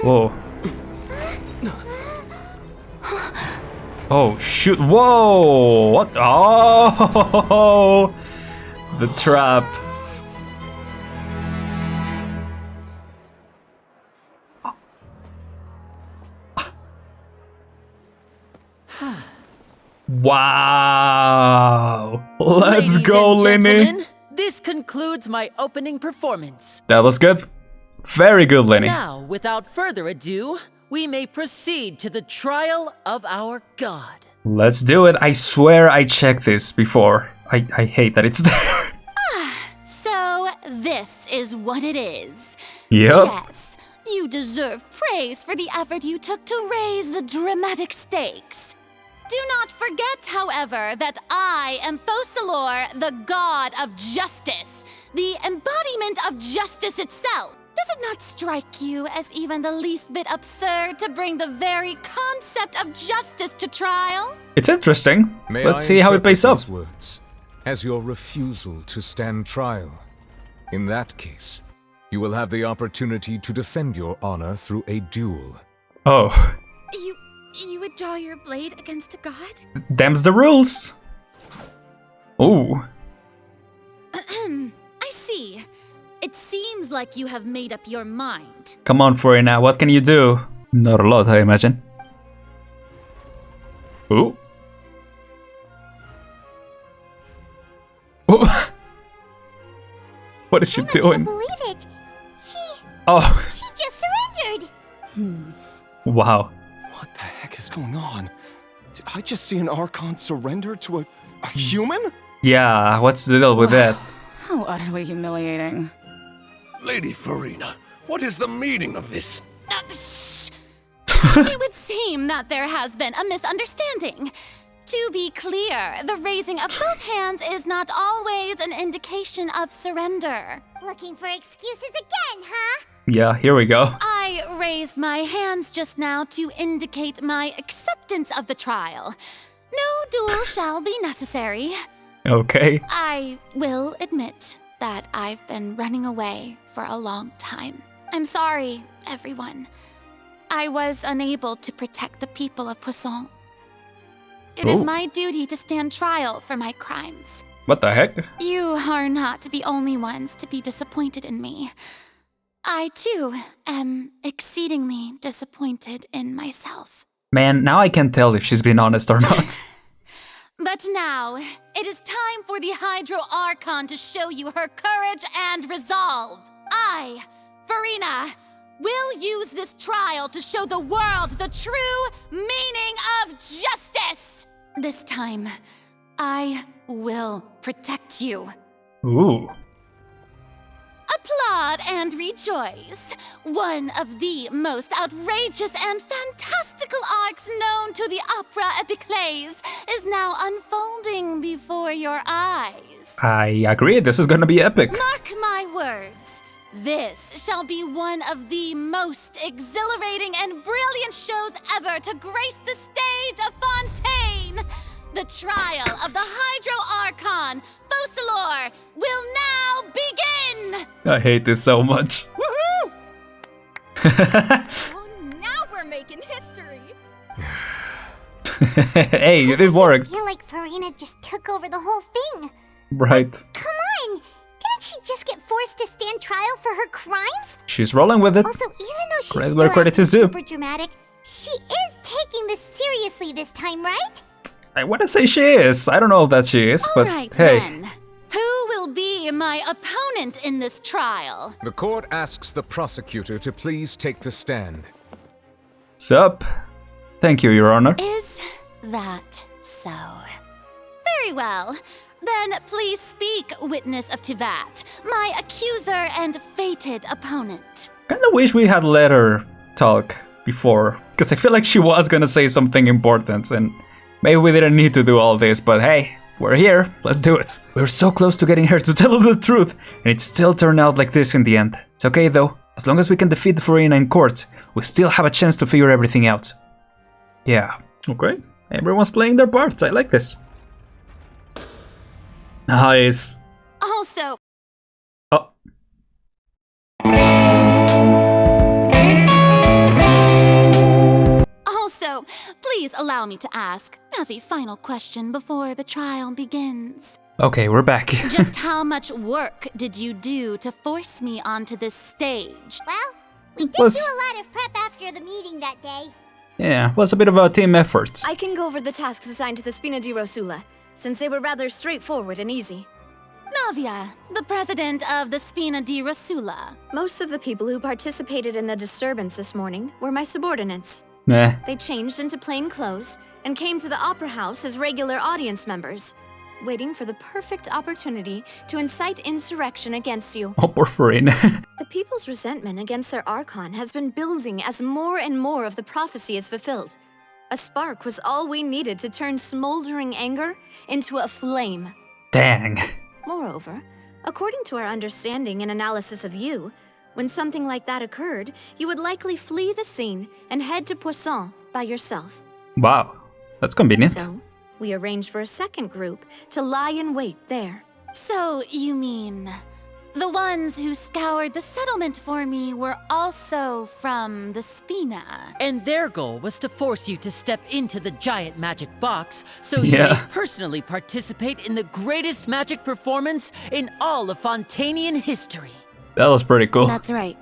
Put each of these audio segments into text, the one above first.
Whoa. Oh, shoot. Whoa! What? Oh! The trap. Wow! Let's go, Linny! This concludes my opening performance. That was good. Very good, Linny. Now, without further ado, we may proceed to the trial of our god. Let's do it. I swear I checked this before. I hate that it's there. So, this is what it is. Yep. Yes, you deserve praise for the effort you took to raise the dramatic stakes. Do not forget, however, that I am Fosalor, the god of justice, the embodiment of justice itself. Does it not strike you as even the least bit absurd to bring the very concept of justice to trial? It's interesting. Let's see how it pays up. Words as your refusal to stand trial. In that case, you will have the opportunity to defend your honor through a duel. Oh. You would draw your blade against a god? Them's the rules. Ooh. I see. It seems like you have made up your mind. Come on, Furina, what can you do? Not a lot, I imagine. Ooh. Ooh. What is she doing? I can't believe it. She just surrendered. Wow. What the heck is going on? Did I just see an Archon surrender to a human? Yeah, what's the deal with that? How utterly humiliating. Lady Furina, what is the meaning of this? Shh. It would seem that there has been a misunderstanding. To be clear, the raising of both hands is not always an indication of surrender. Looking for excuses again, huh? Yeah, here we go. I raised my hands just now to indicate my acceptance of the trial. No duel shall be necessary. Okay. I will admit that I've been running away for a long time. I'm sorry, everyone. I was unable to protect the people of Poisson. It is my duty to stand trial for my crimes. What the heck? You are not the only ones to be disappointed in me. I, too, am exceedingly disappointed in myself. Man, now I can't tell if she's been honest or not. But now, it is time for the Hydro Archon to show you her courage and resolve. I, Furina, will use this trial to show the world the true meaning of justice. This time, I will protect you. Ooh. Applaud and rejoice. One of the most outrageous and fantastical arcs known to the Opera Epiclese is now unfolding before your eyes. I agree, this is gonna be epic. Mark my words. This shall be one of the most exhilarating and brilliant shows ever to grace the stage of Fontaine. The trial of the Hydro Archon, Fosalor, will now begin! I hate this so much. Woohoo! Oh, now we're making history. Hey, it worked. I feel like Furina just took over the whole thing. Right. Come on! Didn't she just get forced to stand trial for her crimes? She's rolling with it. Also, even though she's Credit where still credit is due. super dramatic, she is taking this seriously this time, right? I wanna say she is. I don't know if that she is, but All right, hey. then. Who will be my opponent in this trial? The court asks the prosecutor to please take the stand. Sup? Thank you, Your Honor. Is that so? Very well. Then please speak, witness of Tivat, my accuser and fated opponent. Kinda wish we had let her talk before, because I feel like she was gonna say something important, and maybe we didn't need to do all this, but hey, we're here, let's do it. We're so close to getting her to tell us the truth, and it still turned out like this in the end. It's okay though, as long as we can defeat the Furina in court, we still have a chance to figure everything out. Yeah, okay, everyone's playing their parts, I like this. Nice. Also, Oh. Please allow me to ask, as a final question before the trial begins. Okay, we're back. Just how much work did you do to force me onto this stage? Well, we did Was- do a lot of prep after the meeting that day. Yeah, it was a bit of a team effort. I can go over the tasks assigned to the Spina di Rosula, since they were rather straightforward and easy. Navia, the president of the Spina di Rosula. Most of the people who participated in the disturbance this morning were my subordinates. Nah. They changed into plain clothes and came to the Opera House as regular audience members, waiting for the perfect opportunity to incite insurrection against you. Oh, poor Furina. The people's resentment against their Archon has been building as more and more of the prophecy is fulfilled. A spark was all we needed to turn smoldering anger into a flame. Dang. Moreover, according to our understanding and analysis of you, when something like that occurred, you would likely flee the scene and head to Poisson by yourself. Wow, that's convenient. So, we arranged for a second group to lie in wait there. So, you mean, the ones who scoured the settlement for me were also from the Spina? And their goal was to force you to step into the giant magic box so you Yeah. may personally participate in the greatest magic performance in all of Fontanian history. That was pretty cool. That's right.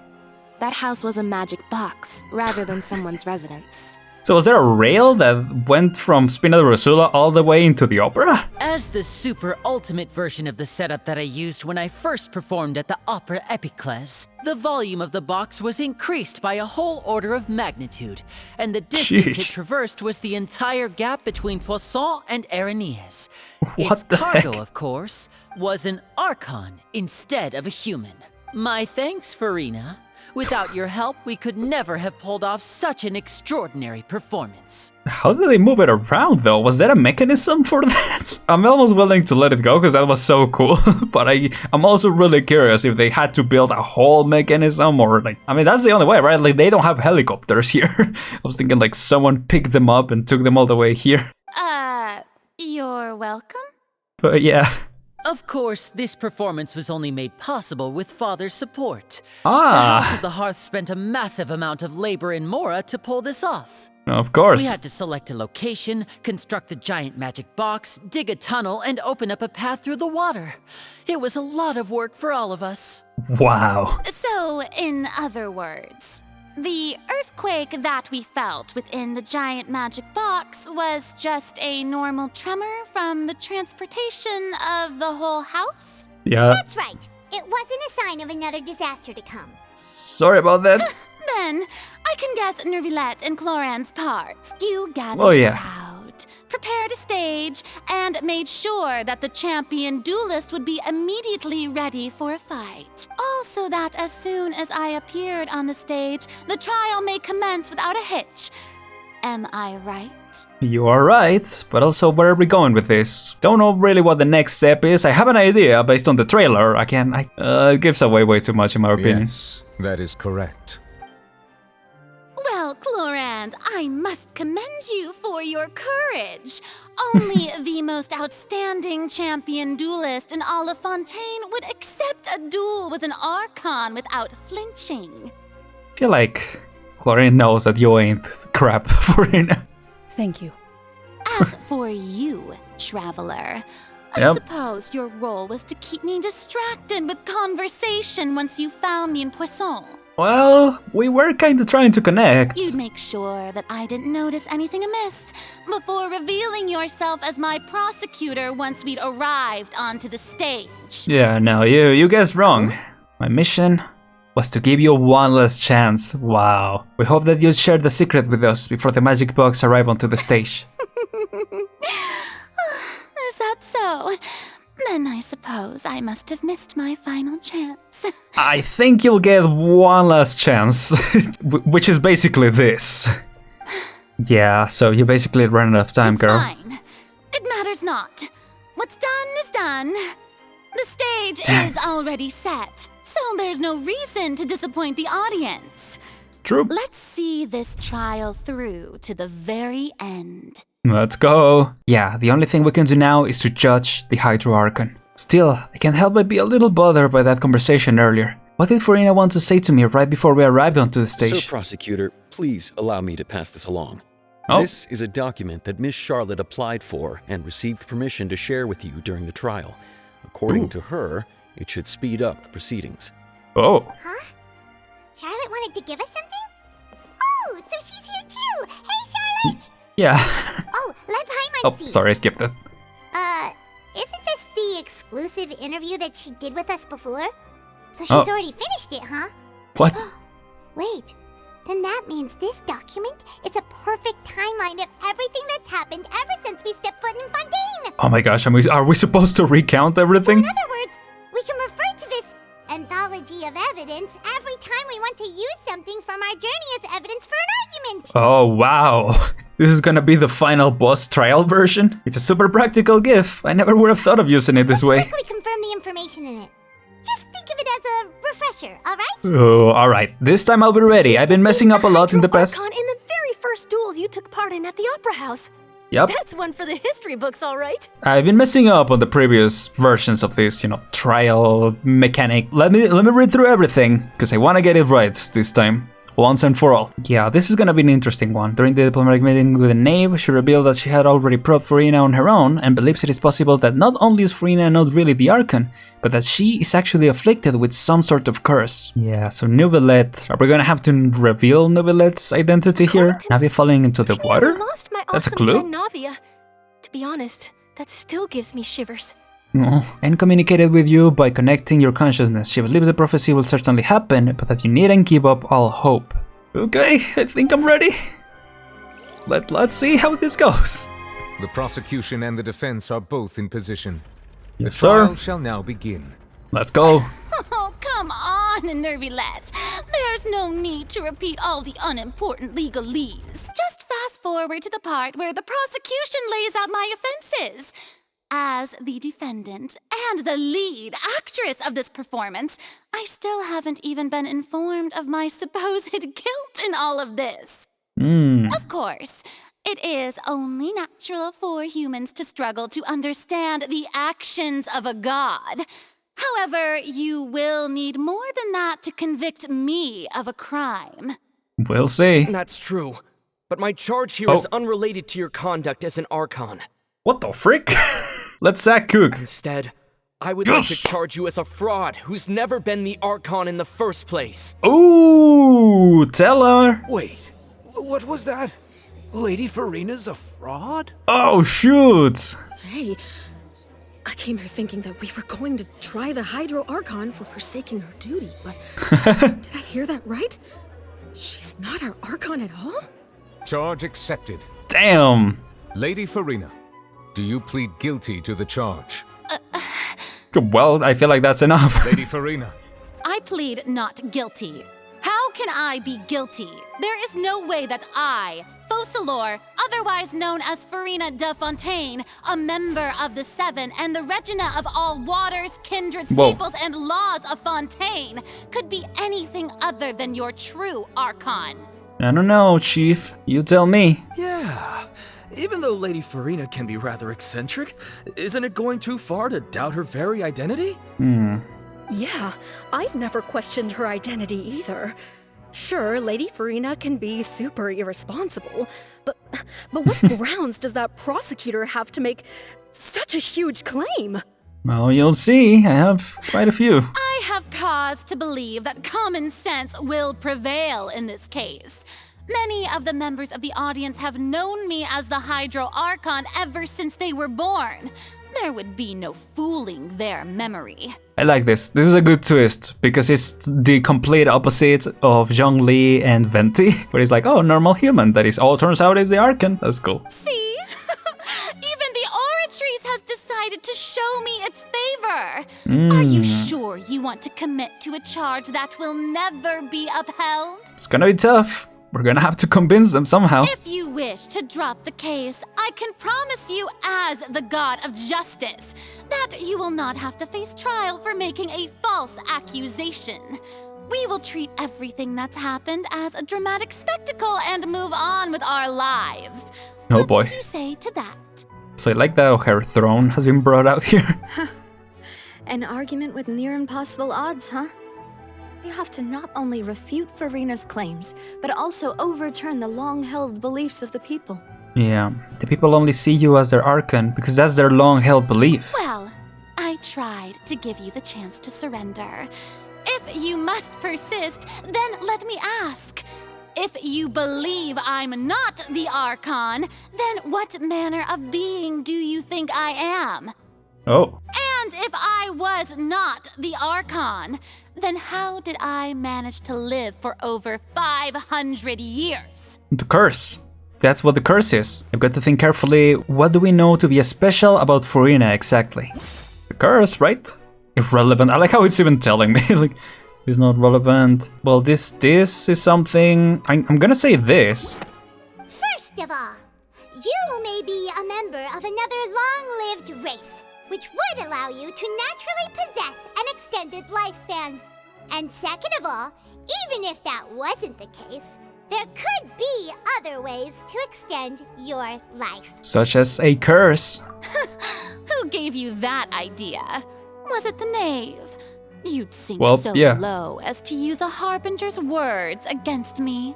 That house was a magic box, rather than someone's residence. So was there a rail that went from Spina di Rosula all the way into the opera? As the super ultimate version of the setup that I used when I first performed at the Opera Epiclese, the volume of the box was increased by a whole order of magnitude, and the distance it Sheesh. traversed was the entire gap between Poisson and Aren's. What Its the cargo, heck? of course, was an Archon instead of a human. My thanks, Furina. Without your help, we could never have pulled off such an extraordinary performance. How did they move it around though? Was there a mechanism for that? I'm almost willing to let it go because that was so cool. But I'm also really curious if they had to build a whole mechanism or like, I mean, that's the only way, right? Like they don't have helicopters here. I was thinking like someone picked them up and took them all the way here. You're welcome? But yeah. Of course, this performance was only made possible with Father's support. Ah. The House of the Hearth spent a massive amount of labor in Mora to pull this off. Of course. We had to select a location, construct the giant magic box, dig a tunnel, and open up a path through the water. It was a lot of work for all of us. Wow. So, in other words, the earthquake that we felt within the giant magic box was just a normal tremor from the transportation of the whole house? Yeah. That's right. It wasn't a sign of another disaster to come. Sorry about that. Then, I can guess Nervilette and Cloran's parts. You gathered Oh, yeah. a crowd, prepared a stage, and made sure that the champion duelist would be immediately ready for a fight. Also that as soon as I appeared on the stage, the trial may commence without a hitch. Am I right? You are right, but also where are we going with this? Don't know really what the next step is. I have an idea based on the trailer. It gives away way too much in my opinion. Yes, that is correct. Well, Clorand, I must commend you for your courage. Only the most outstanding champion duelist in all of Fontaine would accept a duel with an Archon without flinching. I feel like Chlorine knows that you ain't crap for it. Thank you. As for you, traveler, I Yep. suppose your role was to keep me distracted with conversation once you found me in Poisson. Well, we were kinda trying to connect. You'd make sure that I didn't notice anything amiss before revealing yourself as my prosecutor once we'd arrived onto the stage. Yeah, no, you guessed wrong. My mission was to give you one last chance. Wow. We hope that you'll share the secret with us before the magic box arrive onto the stage. Is that so? Then I suppose I must have missed my final chance. I think you'll get one last chance, which is basically this. Yeah, so you basically ran out of time, It's girl. fine. It matters not. What's done is done. The stage Damn. is already set, so there's no reason to disappoint the audience. True. Let's see this trial through to the very end. Let's go. Yeah, the only thing we can do now is to judge the Hydro Archon. Still, I can't help but be a little bothered by that conversation earlier. What did Furina want to say to me right before we arrived onto the Sir stage? Prosecutor, please allow me to pass this along. Oh. This is a document that Miss Charlotte applied for and received permission to share with you during the trial. According to her, it should speed up the proceedings. Oh. Huh? Charlotte wanted to give us something? Oh, so she's here too! Hey, Charlotte! Yeah. Oh, let Paimon Oh, see. sorry, I skipped it. Isn't this the exclusive interview that she did with us before? So she's Oh. already finished it, huh? What? Wait, then that means this document is a perfect timeline of everything that's happened ever since we stepped foot in Fontaine! Oh my gosh, are we supposed to recount everything? In other words, we can refer to this anthology of evidence every time we want to use something from our journey as evidence for an argument! Oh wow. This is gonna be the final boss trial version? It's a super practical GIF. I never would have thought of using it this way. Quickly confirm the information in it. Just think of it as a refresher, alright? Oh, alright. This time I'll be ready. I've been messing up a lot in the past. Archon in the very first duels you took part in at the Opera House. Yep. That's one for the history books, all right. I've been messing up on the previous versions of this, trial mechanic. Let me read through everything, because I want to get it right this time. Once and for all. Yeah, this is gonna be an interesting one. During the diplomatic meeting with the knave, she revealed that she had already probed Furina on her own and believes it is possible that not only is Furina not really the Archon, but that she is actually afflicted with some sort of curse. Yeah, so Nouvellette. Are we gonna have to reveal Nouvellette's identity here? Navia falling into the water? Lost my That's a awesome clue? friend Navia. To be honest, that still gives me shivers. No. And communicated with you by connecting your consciousness. She believes the prophecy will certainly happen, but that you needn't give up all hope. Okay, I think I'm ready. Let's see how this goes. The prosecution and the defense are both in position. Yes, the trial sir. shall now begin. Let's go. Oh, come on, Nervylette. There's no need to repeat all the unimportant legalese. Just fast forward to the part where the prosecution lays out my offenses. As the defendant and the lead actress of this performance, I still haven't even been informed of my supposed guilt in all of this. Of course, it is only natural for humans to struggle to understand the actions of a god. However, you will need more than that to convict me of a crime. We'll see. That's true, but my charge here is unrelated to your conduct as an Archon. What the frick? Let's sack Cook. Instead, I would like to charge you as a fraud who's never been the Archon in the first place. Ooh, tell her. Wait, what was that? Lady Furina's a fraud? Oh, shoot. Hey, I came here thinking that we were going to try the Hydro Archon for forsaking her duty, but did I hear that right? She's not our Archon at all? Charge accepted. Damn. Lady Furina, do you plead guilty to the charge? Well, I feel like that's enough. Lady Furina. I plead not guilty. How can I be guilty? There is no way that I, Focalor, otherwise known as Furina de Fontaine, a member of the Seven and the Regina of all waters, kindreds, peoples, and laws of Fontaine, could be anything other than your true Archon. I don't know, Chief. You tell me. Yeah. Even though Lady Furina can be rather eccentric, isn't it going too far to doubt her very identity? Yeah, I've never questioned her identity either. Sure, Lady Furina can be super irresponsible, but what grounds does that prosecutor have to make such a huge claim? Well, you'll see. I have quite a few. I have cause to believe that common sense will prevail in this case. Many of the members of the audience have known me as the Hydro Archon ever since they were born. There would be no fooling their memory. I like this. This is a good twist because it's the complete opposite of Zhongli and Venti, where it's like, oh, normal human. That is all turns out is the Archon. That's cool. See? Even the Oratrice has decided to show me its favor. Are you sure you want to commit to a charge that will never be upheld? It's gonna be tough. We're gonna have to convince them somehow. If you wish to drop the case, I can promise you as the god of justice that you will not have to face trial for making a false accusation. We will treat everything that's happened as a dramatic spectacle and move on with our lives. Oh boy. What do you say to that? So I like that her throne has been brought out here. An argument with near impossible odds, huh? We have to not only refute Furina's claims, but also overturn the long-held beliefs of the people. Yeah, the people only see you as their Archon because that's their long-held belief. Well, I tried to give you the chance to surrender. If you must persist, then let me ask. If you believe I'm not the Archon, then what manner of being do you think I am? Oh. And if I was not the Archon, then how did I manage to live for over 500 years? The curse. That's what the curse is. I've got to think carefully, what do we know to be special about Furina exactly? The curse, right? Irrelevant. I like how it's even telling me, like, it's not relevant. Well, this is something... I'm gonna say this. First of all, you may be a member of another long-lived race, which would allow you to naturally possess an extended lifespan. And second of all, even if that wasn't the case, there could be other ways to extend your life. Such as a curse. Who gave you that idea? Was it the knave? You'd sink so yeah. low as to use a harbinger's words against me.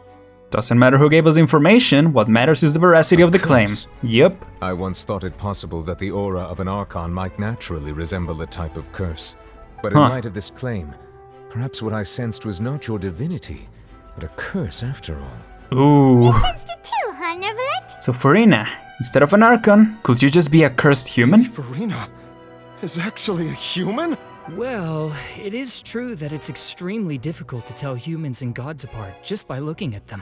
Doesn't matter who gave us information, what matters is the veracity of the claim. Yep. I once thought it possible that the aura of an Archon might naturally resemble a type of curse. But in light of this claim, perhaps what I sensed was not your divinity, but a curse after all. Ooh. You sensed it too, huh, Nervalet? So Furina, instead of an Archon, could you just be a cursed human? Furina is actually a human? Well, it is true that it's extremely difficult to tell humans and gods apart just by looking at them.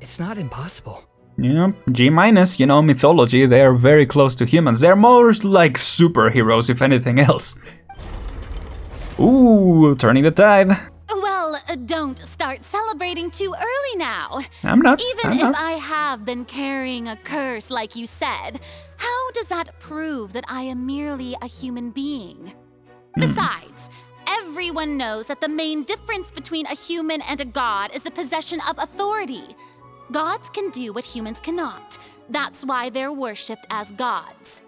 It's not impossible. Yeah, G-, you know, mythology, they are very close to humans. They're more like superheroes, if anything else. Ooh, turning the tide. Well, don't start celebrating too early now. I'm not. Even if I have been carrying a curse like you said, how does that prove that I am merely a human being? Besides, everyone knows that the main difference between a human and a god is the possession of authority. Gods can do what humans cannot. That's why they're worshipped as gods.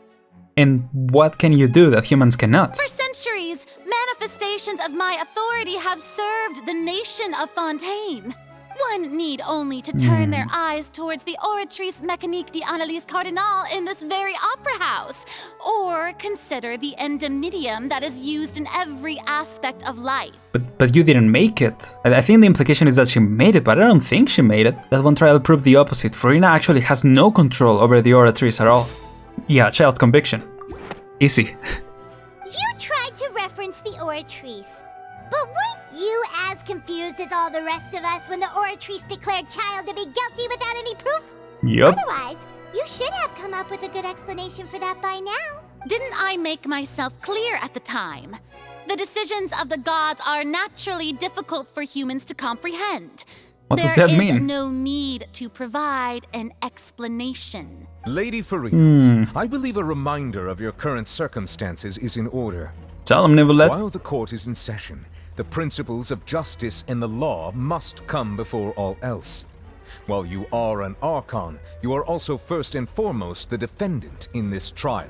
And what can you do that humans cannot? For centuries, manifestations of my authority have served the nation of Fontaine. One need only to turn their eyes towards the Oratrice Mécanique d'Analyse Cardinal in this very opera house, or consider the endemnitium that is used in every aspect of life. But you didn't make it. I think the implication is that she made it, but I don't think she made it. That one trial proved the opposite. Furina actually has no control over the Oratrice at all. Yeah, child's conviction. Easy. You tried to reference the Oratrice, but weren't you as confused as all the rest of us when the Oratrice declared child to be guilty without any proof? Yup. Otherwise, you should have come up with a good explanation for that by now. Didn't I make myself clear at the time? The decisions of the gods are naturally difficult for humans to comprehend. What does that mean? There is no need to provide an explanation. Lady Furina, I believe a reminder of your current circumstances is in order. Tell him, Nivelet. While the court is in session, the principles of justice and the law must come before all else. While you are an Archon, you are also first and foremost the defendant in this trial.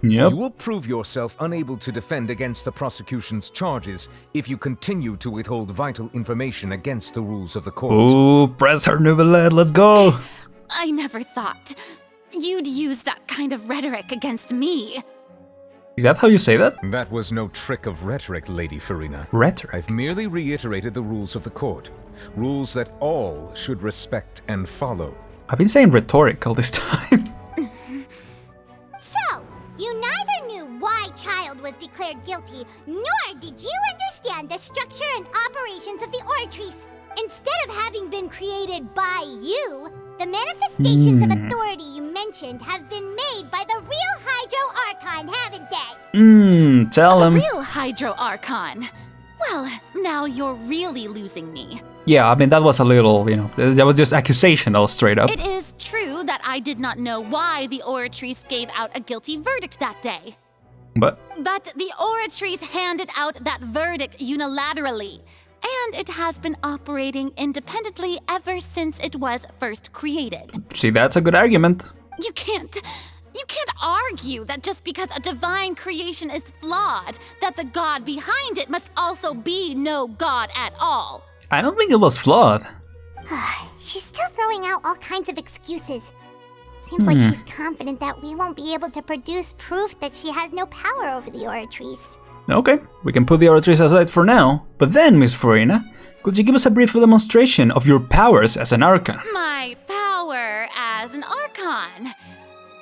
Yep. You will prove yourself unable to defend against the prosecution's charges if you continue to withhold vital information against the rules of the court. Ooh, press her, Nivelet, let's go! I never thought you'd use that kind of rhetoric against me. Is that how you say that? That was no trick of rhetoric, Lady Furina. Rhetoric? I've merely reiterated the rules of the court. Rules that all should respect and follow. I've been saying rhetoric all this time. So, you neither knew why Child was declared guilty, nor did you understand the structure and operations of the Oratrice. Instead of having been created by you, the manifestations of authority you mentioned have been made by the real Hydro Archon, haven't they? Tell him. The real Hydro Archon. Well, now you're really losing me. Yeah, I mean, that was a little, you know, that was just accusational straight up. It is true that I did not know why the Oratrice gave out a guilty verdict that day. But the Oratrice handed out that verdict unilaterally, and it has been operating independently ever since it was first created. see, that's a good argument. You You can't argue that just because a divine creation is flawed, that the god behind it must also be no god at all. I don't think it was flawed. She's still throwing out all kinds of excuses. Seems like she's confident that we won't be able to produce proof that she has no power over the Oratrice. Okay, we can put the Oratrice aside for now. But then, Miss Furina, could you give us a brief demonstration of your powers as an Archon? My power as an Archon?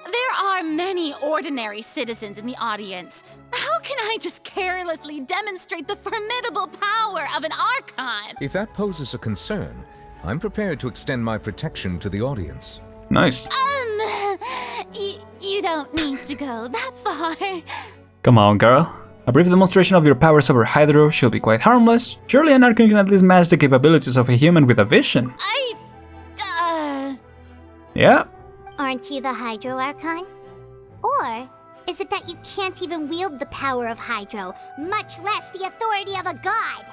There are many ordinary citizens in the audience. How can I just carelessly demonstrate the formidable power of an Archon? If that poses a concern, I'm prepared to extend my protection to the audience. Nice. You don't need to go that far. Come on, girl. A brief demonstration of your powers over Hydro should be quite harmless. Surely an Archon can at least match the capabilities of a human with a vision. Yeah? Aren't you the Hydro Archon? Or is it that you can't even wield the power of Hydro, much less the authority of a god?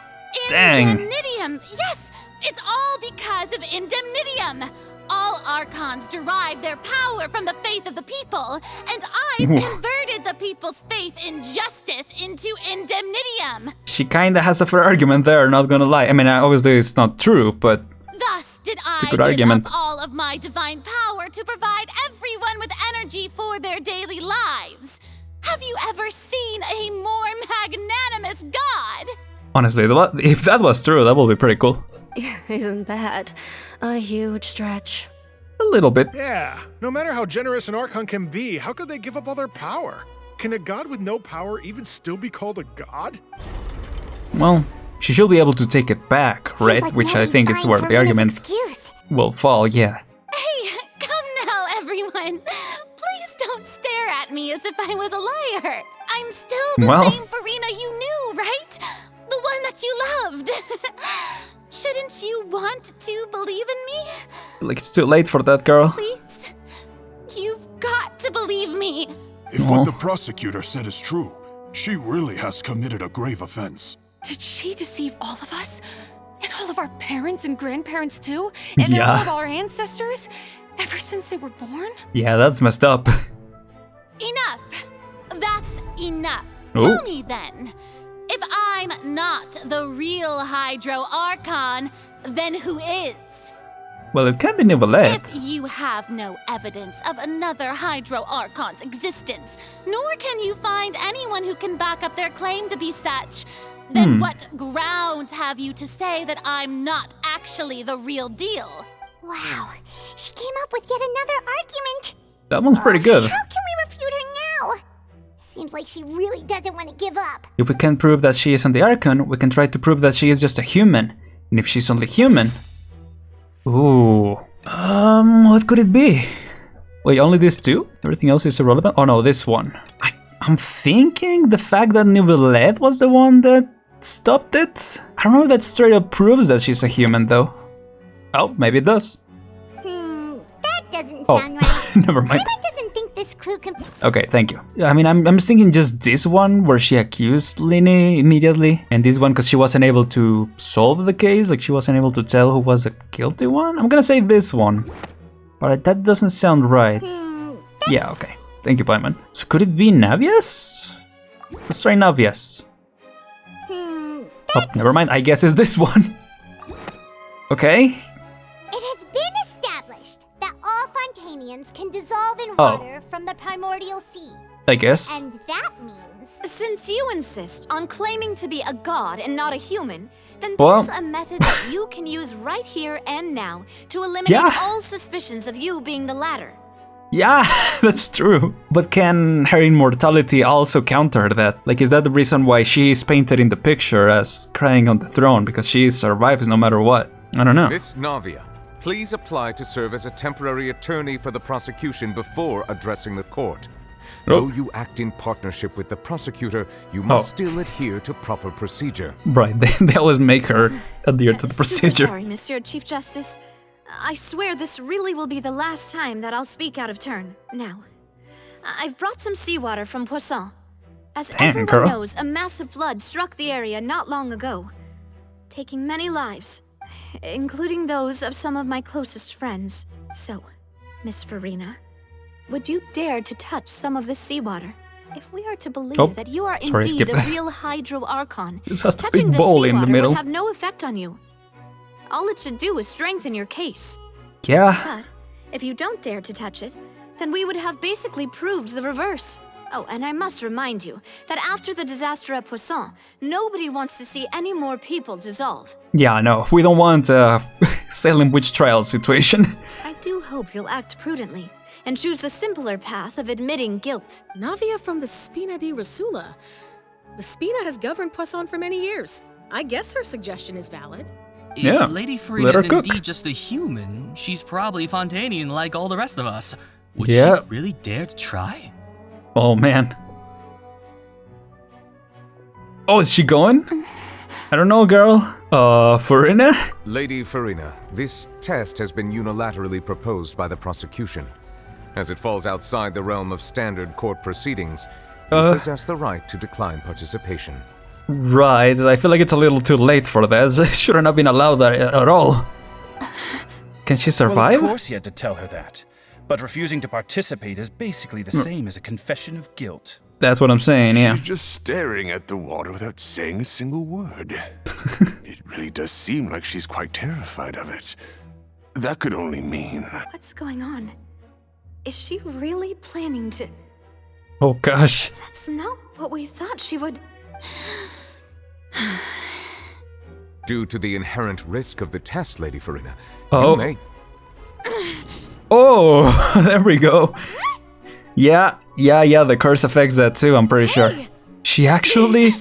Dang. Indemnitium! Yes! It's all because of Indemnitium! All Archons derive their power from the faith of the people, and I've converted the people's faith in justice into Indemnitium! She kinda has a fair argument there, not gonna lie. I mean, obviously it's not true, but Thus did it's a I good give argument. up all of my divine power to provide everyone with energy for their daily lives. Have you ever seen a more magnanimous god? Honestly, if that was true, that would be pretty cool. Isn't that a huge stretch? A little bit. Yeah, no matter how generous an Archon can be, how could they give up all their power? Can a god with no power even still be called a god? Well, she should be able to take it back, right? Like Which I think is where the argument will fall, yeah. Hey, come now, everyone. Please don't stare at me as if I was a liar. I'm still the same Furina you knew, right? The one that you loved. Shouldn't you want to believe in me? Like, it's too late for that, girl. Please? You've got to believe me. If what the prosecutor said is true, she really has committed a grave offense. Did she deceive all of us? And all of our parents and grandparents too? And all of our ancestors? Ever since they were born? Yeah, that's messed up. Enough. That's enough. Tell me then. If I'm not the real Hydro Archon, then who is? Well, it can be Nicolette. If you have no evidence of another Hydro Archon's existence, nor can you find anyone who can back up their claim to be such, then what grounds have you to say that I'm not actually the real deal? Wow, she came up with yet another argument. That one's pretty good. How can we refute her now? Seems like she really doesn't want to give up. If we can't prove that she isn't the Archon, we can try to prove that she is just a human. And if she's only human... Ooh... what could it be? Wait, only these two? Everything else is irrelevant? Oh no, this one. I'm thinking the fact that Nicolette was the one that stopped it? I don't know if that straight up proves that she's a human, though. Oh, maybe it does. That doesn't sound right. Never mind. Paimon doesn't think this clue can... Okay, thank you. I mean, I'm thinking just this one where she accused Linny immediately, and this one because she wasn't able to solve the case, like she wasn't able to tell who was the guilty one. I'm gonna say this one, but that doesn't sound right. Yeah, okay. Thank you, Paimon. So could it be Navias? Let's try Navias. Oh, never mind. I guess it's this one. Okay. It has been established that all Fontanians can dissolve in water from the primordial sea. I guess. And that means... Since you insist on claiming to be a god and not a human, then Well- there's a method that you can use right here and now to eliminate all suspicions of you being the latter. Yeah, that's true. But can her immortality also counter that? Like, is that the reason why she is painted in the picture as crying on the throne? Because she survives no matter what? I don't know. Miss Navia, please apply to serve as a temporary attorney for the prosecution before addressing the court. Though you act in partnership with the prosecutor, you must still adhere to proper procedure. Right, they always make her adhere to the procedure. Sorry, Monsieur Chief Justice. I swear this really will be the last time that I'll speak out of turn. Now, I've brought some seawater from Poisson. As everyone knows, a massive flood struck the area not long ago, taking many lives, including those of some of my closest friends. So, Miss Furina, would you dare to touch some of the seawater? If we are to believe that you are indeed the real Hydro Archon, this has the touching big the ball in the seawater middle. would have no effect on you. All it should do is strengthen your case. Yeah. But if you don't dare to touch it, then we would have basically proved the reverse. Oh, and I must remind you that after the disaster at Poisson, nobody wants to see any more people dissolve. Yeah, no, we don't want a Salem witch trial situation. I do hope you'll act prudently and choose the simpler path of admitting guilt. Navia from the Spina di Rasula. The Spina has governed Poisson for many years. I guess her suggestion is valid. Yeah, if Lady Furina is indeed just a human, she's probably Fontanian like all the rest of us. Would she really dare to try? Oh man. Oh, is she going? I don't know, girl. Furina? Lady Furina, this test has been unilaterally proposed by the prosecution. As it falls outside the realm of standard court proceedings, you possess the right to decline participation. Right, I feel like it's a little too late for that. She shouldn't have been allowed that at all. Can she survive? Well, of course he had to tell her that. But refusing to participate is basically the same as a confession of guilt. That's what I'm saying, yeah. She's just staring at the water without saying a single word. It really does seem like she's quite terrified of it. That could only mean... What's going on? Is she really planning to... Oh gosh. That's not what we thought she would... Due to the inherent risk of the test, Lady Furina, you may... Oh, there we go. Yeah, the curse affects that too, I'm pretty sure. She actually...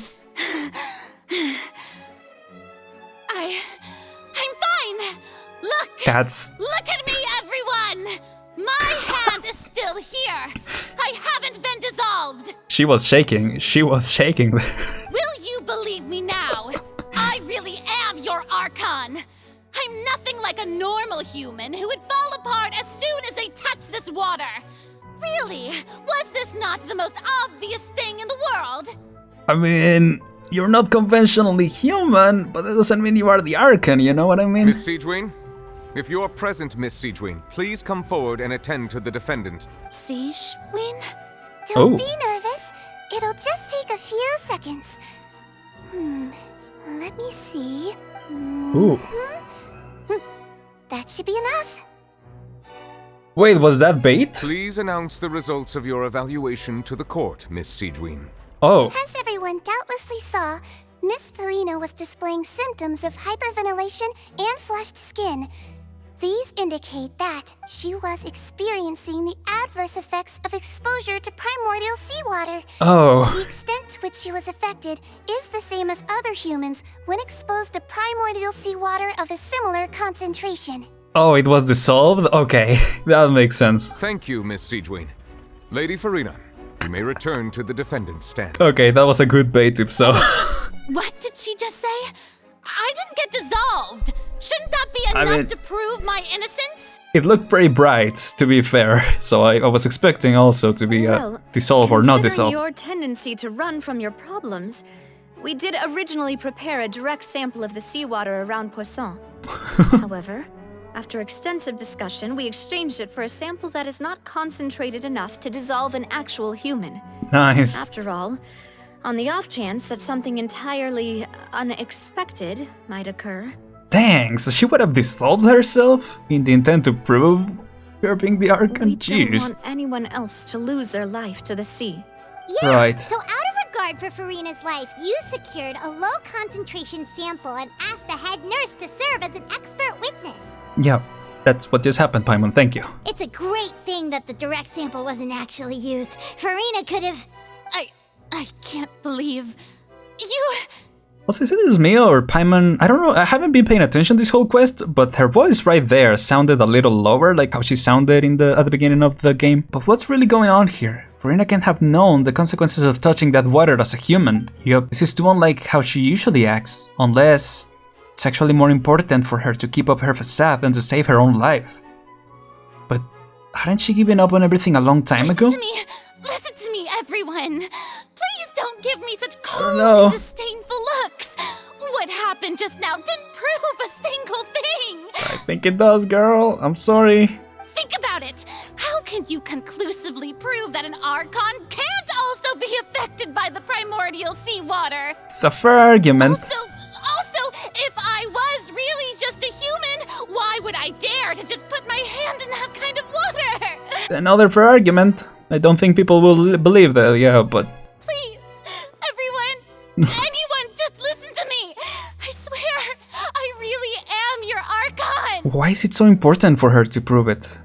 I'm fine! Look! Look at me, everyone! My hand is still here! I haven't been dissolved! She was shaking there. Will you believe me now? I really am your Archon! I'm nothing like a normal human who would fall apart as soon as they touch this water! Really? Was this not the most obvious thing in the world? I mean, you're not conventionally human, but that doesn't mean you are the Archon, you know what I mean? Miss Siegewin? If you are present, Miss Siegewin, please come forward and attend to the defendant. Siegewin? Don't be nervous. It'll just take a few seconds. Let me see. Ooh. That should be enough. Wait, was that bait? Please announce the results of your evaluation to the court, Miss Siegewin. Oh. As everyone doubtlessly saw, Miss Furina was displaying symptoms of hyperventilation and flushed skin. These indicate that she was experiencing the adverse effects of exposure to primordial seawater. Oh. The extent to which she was affected is the same as other humans when exposed to primordial seawater of a similar concentration. Oh, it was dissolved? Okay, that makes sense. Thank you, Miss Siegewin. Lady Furina, you may return to the defendant's stand. Okay, that was a good bait if so. What did she just say? I didn't get dissolved! Shouldn't that be enough to prove my innocence? It looked pretty bright, to be fair, so I was expecting also to be dissolved or not dissolved. Considering your tendency to run from your problems, we did originally prepare a direct sample of the seawater around Poisson. However, after extensive discussion, we exchanged it for a sample that is not concentrated enough to dissolve an actual human. Nice. After all, on the off chance that something entirely unexpected might occur. Dang, so she would have dissolved herself in the intent to prove her being the Archon? We don't want anyone else to lose their life to the sea. Yeah, right. So out of regard for Furina's life, you secured a low-concentration sample and asked the head nurse to serve as an expert witness. Yeah, that's what just happened, Paimon, thank you. It's a great thing that the direct sample wasn't actually used. Furina could have... I can't believe... You... Also, is it this Mia or Paimon? I don't know, I haven't been paying attention this whole quest, but her voice right there sounded a little lower, like how she sounded at the beginning of the game. But what's really going on here? Furina can't have known the consequences of touching that water as a human. Yup, this is too unlike how she usually acts, unless it's actually more important for her to keep up her facade than to save her own life. But hadn't she given up on everything a long time ago? Listen to me, everyone! Please don't give me such cold and disdainful looks! What happened just now didn't prove a single thing! I think it does, girl. I'm sorry. Think about it! How can you conclusively prove that an Archon can't also be affected by the primordial seawater? It's a fair argument. Also, if I was really just a human, why would I dare to just put my hand in that kind of water? Another fair argument. I don't think people will believe that, yeah, but... Please, everyone, anyone, just listen to me. I swear, I really am your Archon. Why is it so important for her to prove it?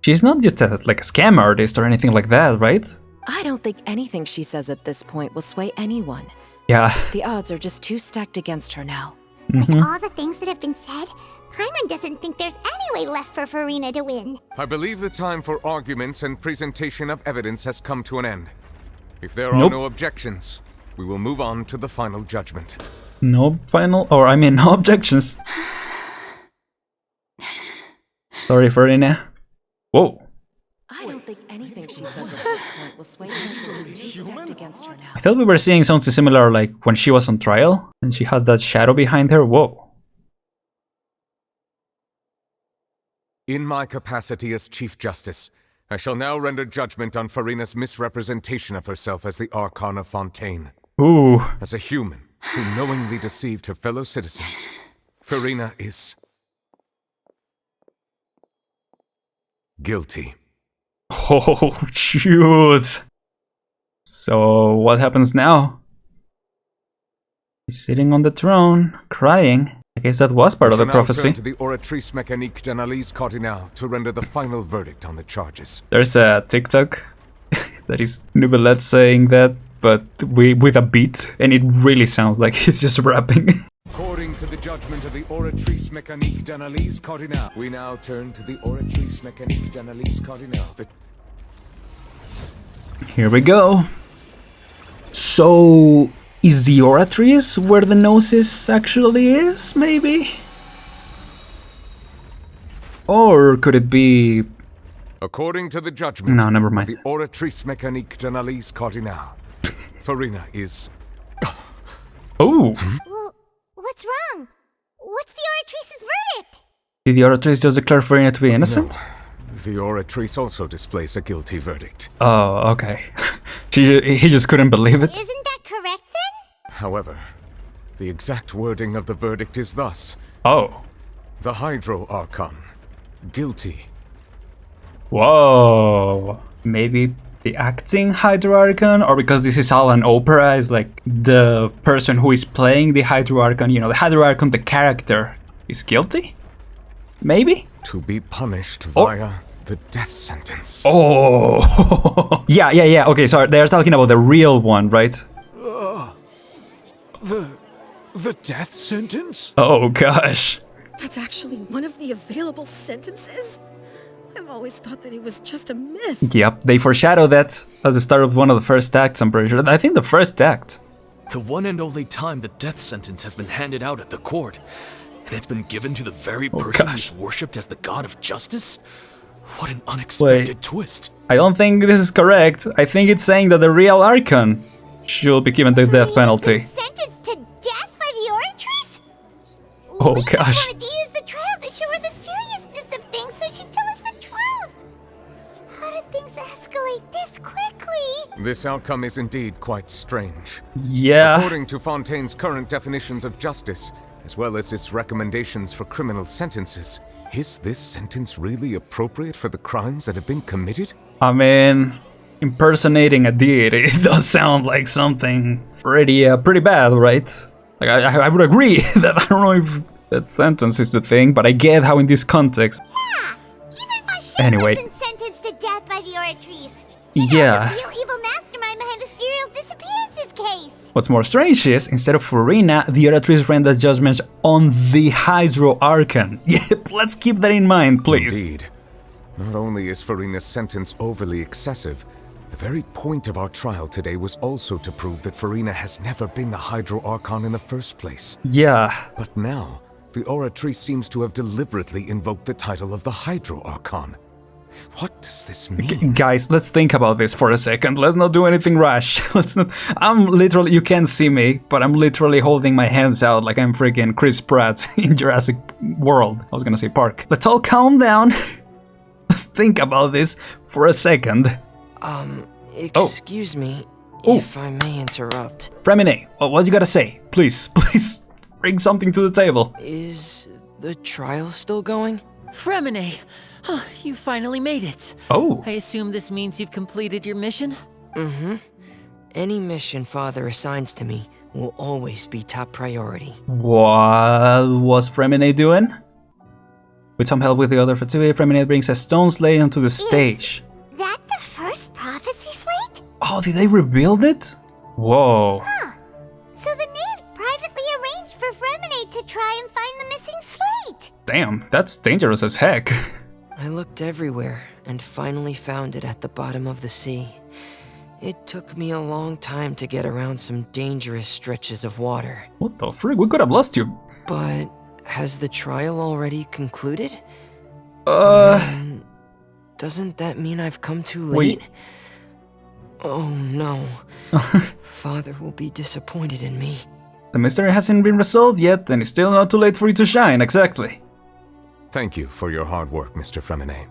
She's not just a scam artist or anything like that, right? I don't think anything she says at this point will sway anyone. Yeah. The odds are just too stacked against her now. With all the things that have been said, Paimon doesn't think there's any way left for Furina to win. I believe the time for arguments and presentation of evidence has come to an end. If there are no objections, we will move on to the final judgment. No objections. Sorry, Furina. Whoa. I don't think anything she says at this point will sway anyone. Just too stacked against her now. I thought we were seeing something similar like when she was on trial and she had that shadow behind her. Whoa. In my capacity as Chief Justice, I shall now render judgment on Furina's misrepresentation of herself as the Archon of Fontaine. Ooh. As a human who knowingly deceived her fellow citizens, Furina is... guilty. Oh, shoot. So, what happens now? He's sitting on the throne, crying. I guess that was part of the prophecy. Turn to the Oratrice Mécanique d'Analyse Cardinale to render the final verdict on the charges. There's a TikTok that is Nouvellette saying that, but with a beat, and it really sounds like he's just rapping. According to the judgment of the Oratrice Mécanique d'Analyse Cardinale, we now turn to the Oratrice Mécanique d'Analyse Cardinale. Here we go. So, is the Oratrice where the Gnosis actually is, maybe? Or could it be... According to the judgment no, never mind. of the Oratrice Mécanique d'Analyse Cardinale, Furina is... Oh! Well, what's wrong? What's the Oratrice's verdict? Did the Oratrice just declare Furina to be innocent? No. The Oratrice also displays a guilty verdict. Oh, okay. He just couldn't believe it. Isn't that correct then? However, the exact wording of the verdict is thus. Oh. The Hydro Archon. Guilty. Whoa. Maybe the acting Hydro Archon? Or because this is all an opera, is like the person who is playing the Hydro Archon, you know, the Hydro Archon, the character, is guilty? Maybe? To be punished via the death sentence. Oh. Yeah. Okay, sorry. They're talking about the real one, right? The death sentence? Oh, gosh. That's actually one of the available sentences? I've always thought that it was just a myth. Yep, they foreshadow that as the start of one of the first acts, I'm pretty sure. I think the first act. The one and only time the death sentence has been handed out at the court. And it's been given to the very person who's worshipped as the god of justice? What an unexpected twist. I don't think this is correct. I think it's saying that the real Archon should be given the death penalty. Sentenced to death by the Oratrice? Oh, we gosh. just wanted to use the trial to show her the seriousness of things so she'd tell us the truth. How did things escalate this quickly? This outcome is indeed quite strange. Yeah. According to Fontaine's current definitions of justice, as well as its recommendations for criminal sentences, is this sentence really appropriate for the crimes that have been committed? I mean, impersonating a deity does sound like something pretty bad, right? Like, I would agree that I don't know if that sentence is the thing, but I get how in this context. Yeah, even Vashem Anyway. wasn't sentenced to death by the Oratrice. Yeah. The real evil mastermind behind the serial disappearances case. What's more strange is, instead of Furina, the Oratrice rendered judgments on the Hydro Archon. Yeah, let's keep that in mind, please. Indeed. Not only is Furina's sentence overly excessive, the very point of our trial today was also to prove that Furina has never been the Hydro Archon in the first place. Yeah. But now, the Oratrice seems to have deliberately invoked the title of the Hydro Archon. What does this mean? Guys, let's think about this for a second. Let's not do anything rash. I'm literally, you can't see me, but I'm literally holding my hands out like I'm freaking Chris Pratt in Jurassic World. I was gonna say Park. Let's all calm down. Let's think about this for a second. Excuse me if I may interrupt. Fremine, what you gotta say? Please, please, bring something to the table. Is the trial still going? Fremine, you finally made it. Oh. I assume this means you've completed your mission? Mm-hmm. Any mission Father assigns to me will always be top priority. What was Fremine doing? With some help with the other Vtuber, Fremine brings a stone slate onto the stage. Is that the first prophecy slate? Oh, did they rebuild it? Whoa. Huh. So the knave privately arranged for Fremine to try and find the missing slate. Damn, that's dangerous as heck. I looked everywhere and finally found it at the bottom of the sea. It took me a long time to get around some dangerous stretches of water. What the frick? We could have lost you. But has the trial already concluded? Doesn't that mean I've come too late? Wait. Oh no. Father will be disappointed in me. The mystery hasn't been resolved yet, and it's still not too late for you to shine, exactly. Thank you for your hard work, Mr. Fremine.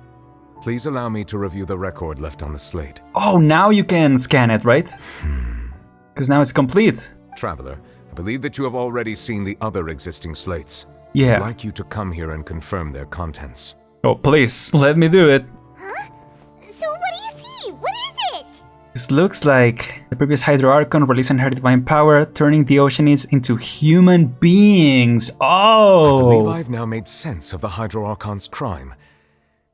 Please allow me to review the record left on the slate. Oh, now you can scan it, right? Because now it's complete. Traveler, I believe that you have already seen the other existing slates. Yeah. I'd like you to come here and confirm their contents. Oh, please, let me do it. Huh? So what do you see? What is it? This looks like the previous Hydro Archon releasing her divine power, turning the Oceanids into human beings. Oh! I believe I've now made sense of the Hydro Archon's crime.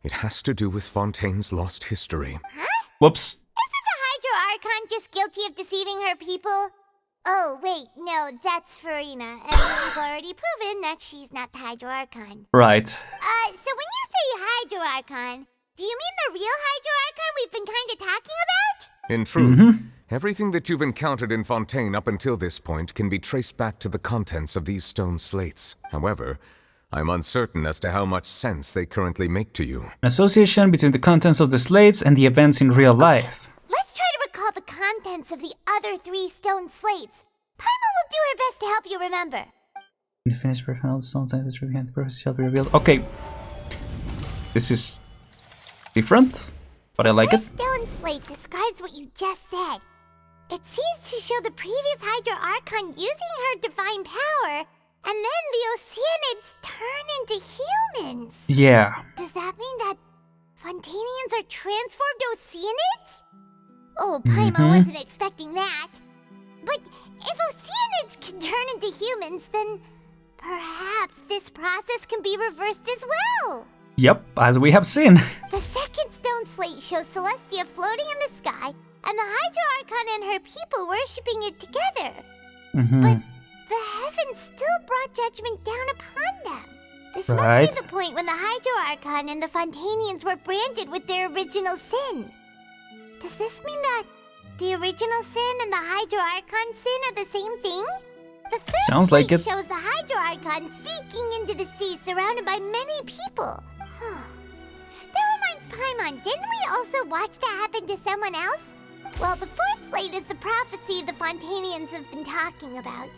It has to do with Fontaine's lost history. Huh? Whoops. Isn't the Hydro Archon just guilty of deceiving her people? Oh, wait, no, that's Furina, and we've already proven that she's not the Hydro Archon. Right. So when you say Hydro Archon, do you mean the real Hydro Archon we've been kind of talking about? In truth, everything that you've encountered in Fontaine up until this point can be traced back to the contents of these stone slates. However, I'm uncertain as to how much sense they currently make to you. An association between the contents of the slates and the events in real life. Let's try to recall the contents of the other 3 stone slates. Paimon will do her best to help you remember. In the finished version of the stone slate, the true behind the prophecy shall be revealed. Okay. This is different, but I like it. The stone slate describes what you just said. It seems to show the previous Hydro Archon using her divine power, and then the Oceanids turn into humans. Yeah. Does that mean that Fontainians are transformed Oceanids? Oh, Paimon wasn't expecting that. But if Oceanids can turn into humans, then perhaps this process can be reversed as well. Yep, as we have seen. The second stone slate shows Celestia floating in the sky, and the Hydro Archon and her people worshipping it together. But the heavens still brought judgment down upon them. This must be the point when the Hydro Archon and the Fontainians were branded with their original sin. Does this mean that the original sin and the Hydro Archon sin are the same thing? The third Sounds like it. shows the Hydro Archon sinking into the sea surrounded by many people. That reminds Paimon, didn't we also watch that happen to someone else? Well, the fourth slate is the prophecy the Fontainians have been talking about.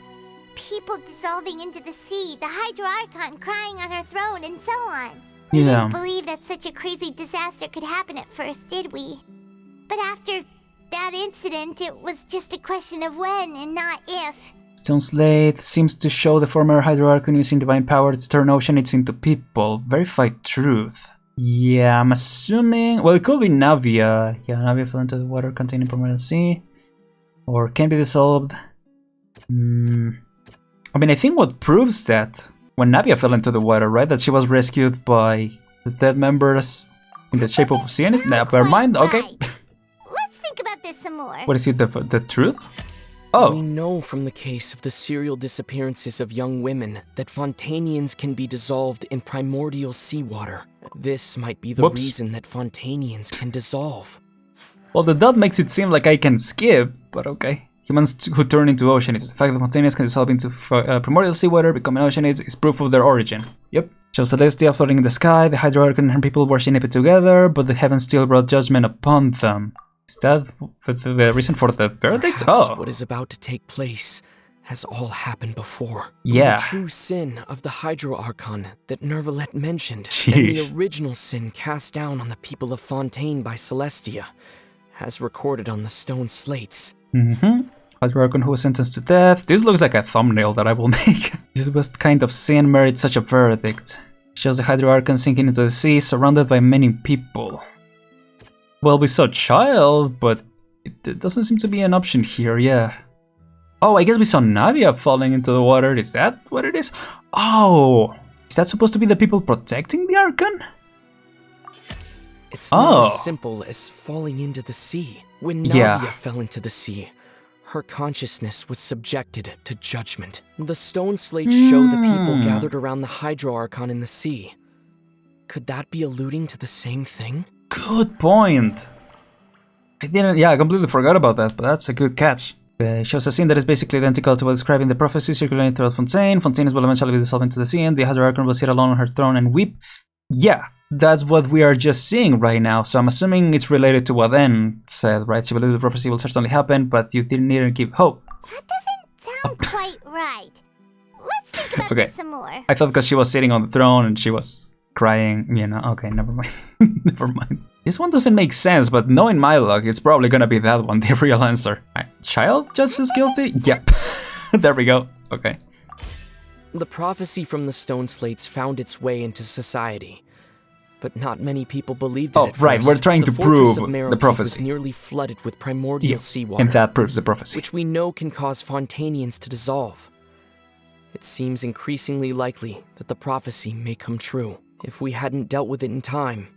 People dissolving into the sea, the Hydro Archon crying on her throne, and so on. We didn't believe that such a crazy disaster could happen at first, did we? But after that incident, it was just a question of when and not if. Stone slate seems to show the former Hydro Archon using divine power to turn Oceanids into people. Verified truth. Yeah, I'm assuming... Well, it could be Navia. Yeah, Navia fell into the water containing permanent sea. Or can be dissolved. I mean, I think what proves that when Navia fell into the water, right? That she was rescued by the dead members in the shape of Oceanids? Never mind, okay. Let's think about this some more. What is it, the truth? Oh. We know from the case of the serial disappearances of young women that Fontainians can be dissolved in primordial seawater. This might be the reason that Fontainians can dissolve. Well, the dot makes it seem like I can skip, but okay. Humans who turn into Oceanids. The fact that Fontainians can dissolve into primordial seawater, becoming Oceanids, is proof of their origin. Yep. Shows Celestia floating in the sky, the Hydro Archon and her people worshiping it together, but the heavens still brought judgment upon them. Is that the reason for the verdict? Perhaps what is about to take place has all happened before. Yeah. The true sin of the Hydro Archon that Nervalet mentioned, and the original sin cast down on the people of Fontaine by Celestia, as recorded on the stone slates. Hydro Archon who was sentenced to death. This looks like a thumbnail that I will make. This was kind of sin merits such a verdict. Shows the Hydro Archon sinking into the sea, surrounded by many people. Well, we saw Child, but it doesn't seem to be an option here, yeah. Oh, I guess we saw Navia falling into the water. Is that what it is? Oh, is that supposed to be the people protecting the Archon? It's not as simple as falling into the sea. When Navia fell into the sea, her consciousness was subjected to judgment. The stone slates show the people gathered around the Hydro Archon in the sea. Could that be alluding to the same thing? Good point. I completely forgot about that, but that's a good catch. It shows a scene that is basically identical to what described in the prophecy circulating throughout Fontaine. Fontaine will eventually be dissolved into the sea, and the Hydro Archon will sit alone on her throne and weep. Yeah, that's what we are just seeing right now, so I'm assuming it's related to what Aren said, right? She believed the prophecy will certainly happen, but you didn't need to give hope. That doesn't sound quite right. Let's think about this some more. I thought because she was sitting on the throne and she was crying, okay, never mind. Never mind. This one doesn't make sense, but knowing my luck, it's probably gonna be that one, the real answer. Child judged as guilty? Yep. There we go. Okay. The prophecy from the stone slates found its way into society, but not many people believed it at right, first. We're trying to prove the prophecy. Was nearly flooded with primordial seawater. And that proves the prophecy. Which we know can cause Fontanians to dissolve. It seems increasingly likely that the prophecy may come true. If we hadn't dealt with it in time,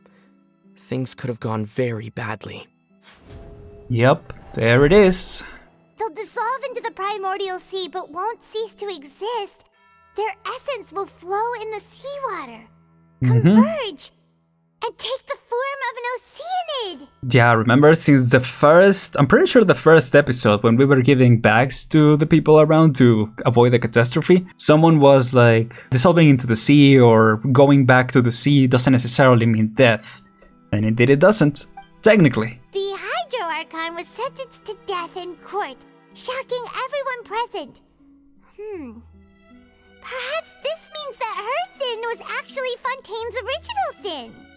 things could have gone very badly. Yep, there it is. They'll dissolve into the primordial sea but won't cease to exist. Their essence will flow in the seawater, converge, and take the form of an oceanid. Yeah, remember since I'm pretty sure the first episode when we were giving bags to the people around to avoid the catastrophe, someone was like, dissolving into the sea or going back to the sea doesn't necessarily mean death. And indeed it doesn't, technically. The Hydro Archon was sentenced to death in court, shocking everyone present. Perhaps this means that her sin was actually Fontaine's original sin.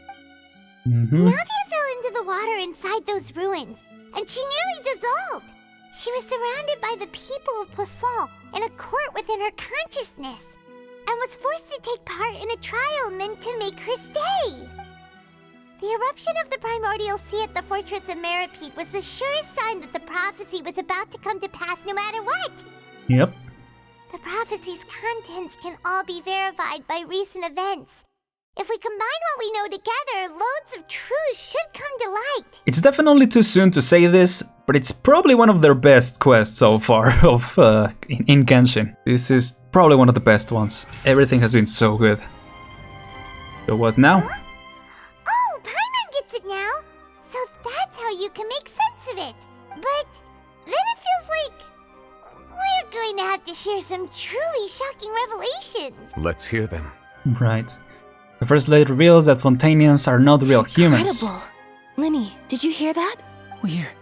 Navia fell into the water inside those ruins, and she nearly dissolved. She was surrounded by the people of Poisson in a court within her consciousness, and was forced to take part in a trial meant to make her stay. The eruption of the primordial sea at the fortress of Meripede was the surest sign that the prophecy was about to come to pass no matter what. Yep. The prophecy's contents can all be verified by recent events. If we combine what we know together, loads of truths should come to light. It's definitely too soon to say this, but it's probably one of their best quests so far in Genshin. This is probably one of the best ones. Everything has been so good. So what now? Huh? Oh, Paimon gets it now. So that's how you can make sense of it. But then it feels like we're going to have to share some truly shocking revelations. Let's hear them. Right. The first slate reveals that Fontanians are not real humans. Incredible. Linny, did you hear that? We're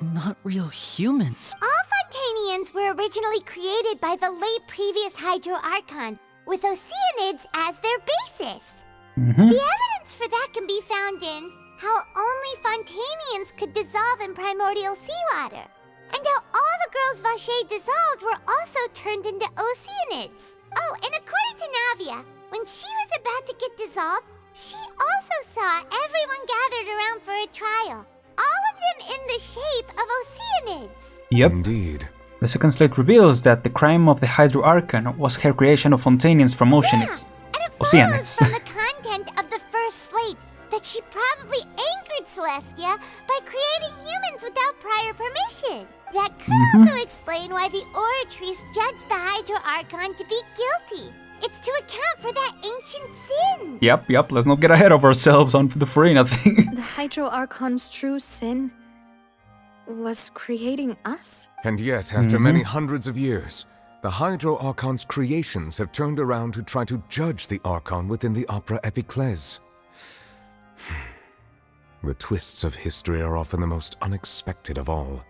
not real humans. All Fontanians were originally created by the late previous Hydro Archon, with oceanids as their basis. The evidence for that can be found in how only Fontanians could dissolve in primordial seawater, and how all the girls Vacher dissolved were also turned into oceanids. Oh, and according to Navia, when she was about to get dissolved, she also saw everyone gathered around for a trial, all of them in the shape of oceanids. Yep. Indeed. The second slate reveals that the crime of the Hydro Archon was her creation of Fontanians from oceanids. And it follows from the content of the first slate that she probably angered Celestia by creating humans without prior permission. That could also explain why the Oratrice judged the Hydro Archon to be guilty. It's to account for that ancient sin. Yep, let's not get ahead of ourselves on the Furina thing. The Hydro Archon's true sin was creating us? And yet, after many hundreds of years, the Hydro Archon's creations have turned around to try to judge the Archon within the Opera Epiclese. The twists of history are often the most unexpected of all.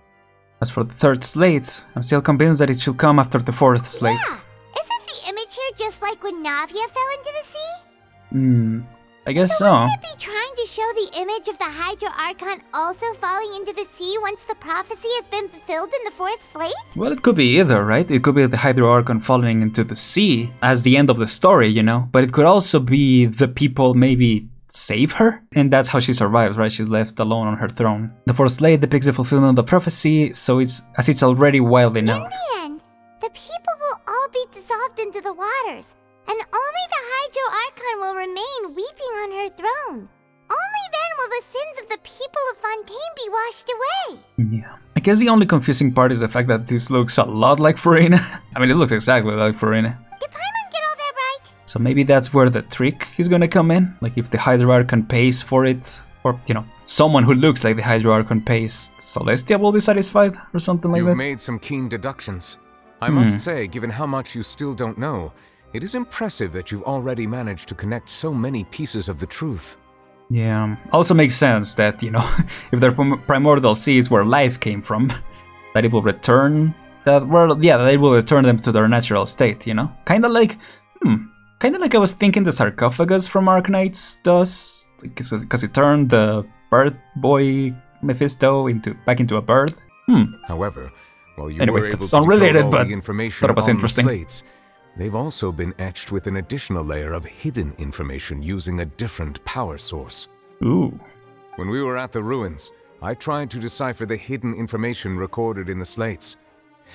As for the third slate, I'm still convinced that it should come after the fourth slate. Yeah. Isn't the image here just like when Navia fell into the sea? I guess so. Wouldn't it be trying to show the image of the Hydro Archon also falling into the sea once the prophecy has been fulfilled in the fourth slate? Well, it could be either, right? It could be the Hydro Archon falling into the sea as the end of the story, you know? But it could also be the people maybe save her, and that's how she survives, right? She's left alone on her throne. The fourth slate depicts the fulfillment of the prophecy, so it's already widely known. In the end, the people will all be dissolved into the waters, and only the Hydro Archon will remain weeping on her throne. Only then will the sins of the people of Fontaine be washed away. Yeah. I guess the only confusing part is the fact that this looks a lot like Furina. I mean, it looks exactly like Furina. Did Paimon get all that right? So maybe that's where the trick is gonna come in. Like if the Hydro Archon pays for it, or, you know, someone who looks like the Hydro Archon pays, Celestia will be satisfied, or something like that. You've made some keen deductions. I must say, given how much you still don't know, it is impressive that you've already managed to connect so many pieces of the truth. Yeah, also makes sense that, you know, if the primordial sea is where life came from, that it will return that world. Yeah, that it will return them to their natural state, you know? Kinda like I was thinking the sarcophagus from Arknights does, because it turned the bird boy Mephisto back into a bird. However, while you Anyway, were able it's to unrelated, decode all but the information thought it was on interesting. the slates, they've also been etched with an additional layer of hidden information using a different power source. Ooh. When we were at the ruins, I tried to decipher the hidden information recorded in the slates.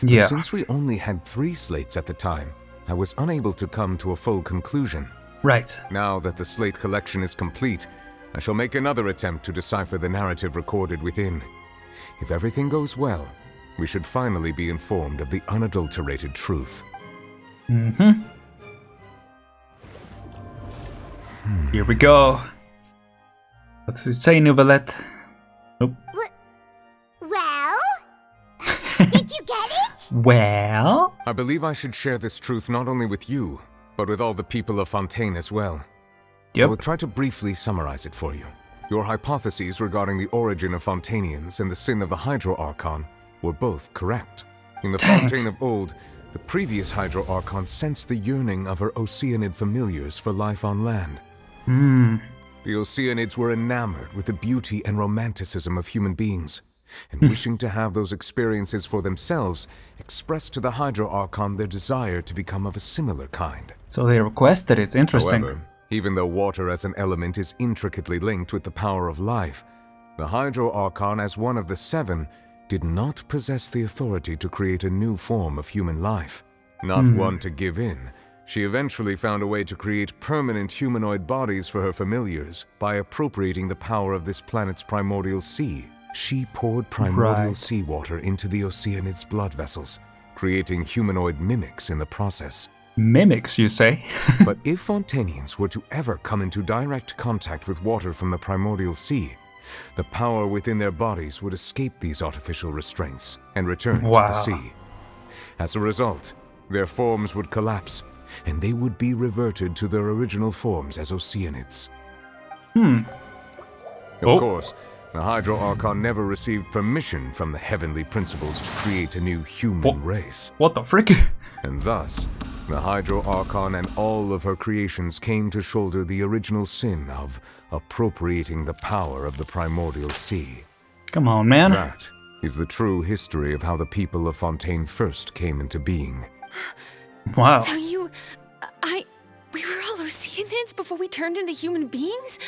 Yeah. But since we only had 3 slates at the time, I was unable to come to a full conclusion. Right. Now that the slate collection is complete, I shall make another attempt to decipher the narrative recorded within. If everything goes well, we should finally be informed of the unadulterated truth. Here we go. What does it say, Nouvellette? Nope. Well? Did you get it? Well? I believe I should share this truth not only with you, but with all the people of Fontaine as well. Yep. I will try to briefly summarize it for you. Your hypotheses regarding the origin of Fontainians and the sin of the Hydro Archon were both correct. In the Fontaine of old, the previous Hydro Archon sensed the yearning of her Oceanid familiars for life on land. The Oceanids were enamored with the beauty and romanticism of human beings, and wishing to have those experiences for themselves, expressed to the Hydro Archon their desire to become of a similar kind. So they requested it. Interesting. However, even though water as an element is intricately linked with the power of life, the Hydro Archon, as one of the 7, did not possess the authority to create a new form of human life. Not one to give in, she eventually found a way to create permanent humanoid bodies for her familiars by appropriating the power of this planet's primordial sea. She poured primordial seawater into the Oceanids' blood vessels, creating humanoid mimics in the process. Mimics, you say? But if Fontainians were to ever come into direct contact with water from the primordial sea, the power within their bodies would escape these artificial restraints and return to the sea. As a result, their forms would collapse, and they would be reverted to their original forms as Oceanids. Of course, the Hydro Archon never received permission from the heavenly principles to create a new human race. What the frick? And thus, the Hydro Archon and all of her creations came to shoulder the original sin of appropriating the power of the primordial sea. Come on, man. That is the true history of how the people of Fontaine first came into being. Wow. So we were all Oceanids before we turned into human beings?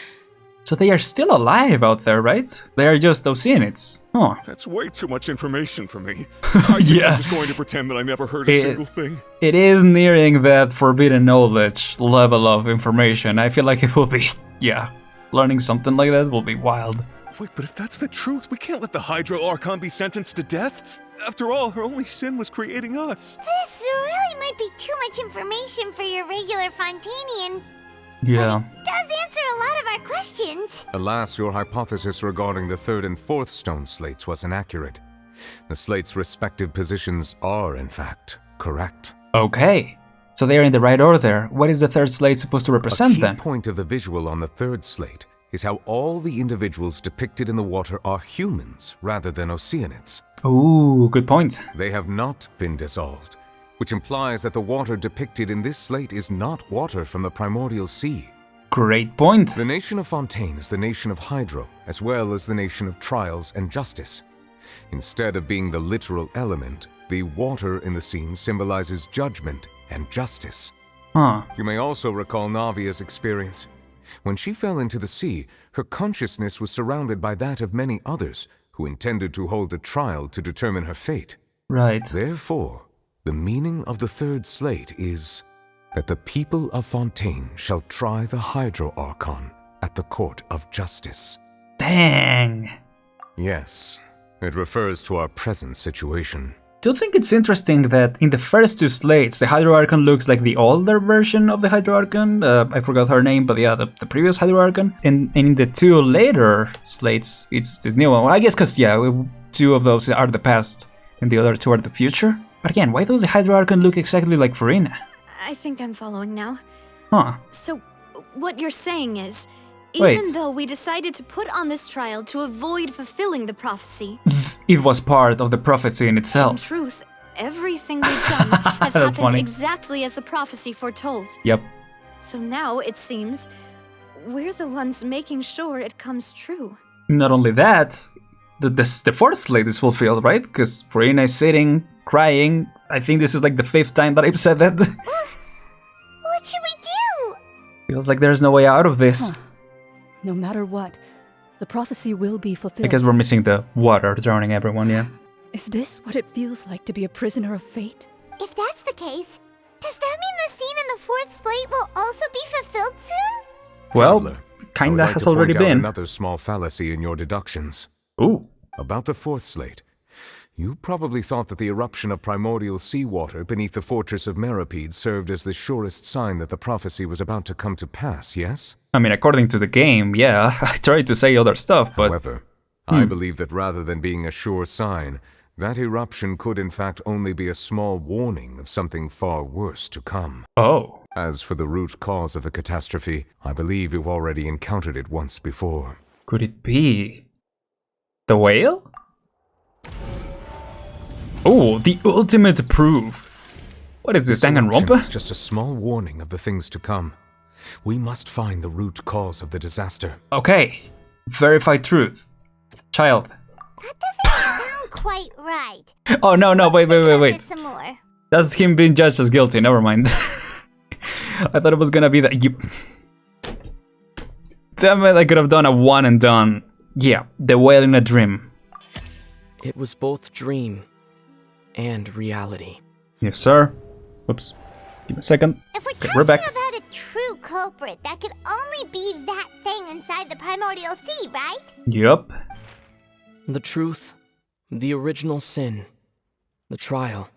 So they are still alive out there, right? They are just Oceanids. Huh. That's way too much information for me. I think I'm just going to pretend that I never heard a single thing. It is nearing that forbidden knowledge level of information. I feel like it will be, learning something like that will be wild. Wait, but if that's the truth, we can't let the Hydro Archon be sentenced to death. After all, her only sin was creating us. This really might be too much information for your regular Fontainian. Yeah. But it does answer a lot of our questions. Alas, your hypothesis regarding the 3rd and 4th stone slates was inaccurate. The slates' respective positions are, in fact, correct. Okay. So they are in the right order. What is the 3rd slate supposed to represent then? A key point of the visual on the 3rd slate is how all the individuals depicted in the water are humans rather than Oceanids. Ooh, good point. They have not been dissolved, which implies that the water depicted in this slate is not water from the primordial sea. Great point. The nation of Fontaine is the nation of Hydro, as well as the nation of trials and justice. Instead of being the literal element, the water in the scene symbolizes judgment and justice. Huh. You may also recall Navia's experience. When she fell into the sea, her consciousness was surrounded by that of many others who intended to hold a trial to determine her fate. Right. Therefore, the meaning of the third slate is that the people of Fontaine shall try the Hydro Archon at the court of justice. Dang. Yes, it refers to our present situation. Do you think it's interesting that in the first two slates, the Hydro Archon looks like the older version of the Hydro Archon? I forgot her name, but yeah, the previous Hydro Archon. And in the two later slates, it's this new one. Well, I guess because, yeah, two of those are the past and the other two are the future. But again, why does the Hydro Archon look exactly like Furina? I think I'm following now. Huh. So, what you're saying is, Wait. even though we decided to put on this trial to avoid fulfilling the prophecy, It was part of the prophecy in in itself. truth, everything we've done has That's happened funny. exactly as the prophecy foretold. Yep. So now, it seems, we're the ones making sure it comes true. Not only that, the fourth slate is fulfilled, right? Because Furina is sitting, crying. I think this is like the 5th time that I've said that. What should we do? Feels like there's no way out of this. Huh. No matter what, the prophecy will be fulfilled. I guess we're missing the water drowning everyone, yeah. Is this what it feels like to be a prisoner of fate? If that's the case, does that mean the scene in the fourth slate will also be fulfilled soon? Well, Traveler, I kinda would like has to already point out been. another small fallacy in your deductions. Ooh. About the fourth slate. You probably thought that the eruption of primordial seawater beneath the fortress of Meripede served as the surest sign that the prophecy was about to come to pass, yes? I mean, according to the game, yeah. I tried to say other stuff, but... However, I believe that rather than being a sure sign, that eruption could in fact only be a small warning of something far worse to come. Oh. As for the root cause of the catastrophe, I believe you've already encountered it once before. Could it be... the whale? Oh, the ultimate proof. What is this, Danganronpa? It's just a small warning of the things to come. We must find the root cause of the disaster. Okay. Verified truth. Child. That doesn't sound quite right. Oh, no, wait. Some more. That's him being judged as guilty, never mind. I thought it was gonna be that you... Damn it, I could have done a one and done. Yeah, the whale in a dream. It was both dream and reality. Yes, sir. Whoops. Give me a second. If we're Okay, talking we're back. about a true culprit, that could only be that thing inside the primordial sea, right? Yup. The truth, the original sin, the trial,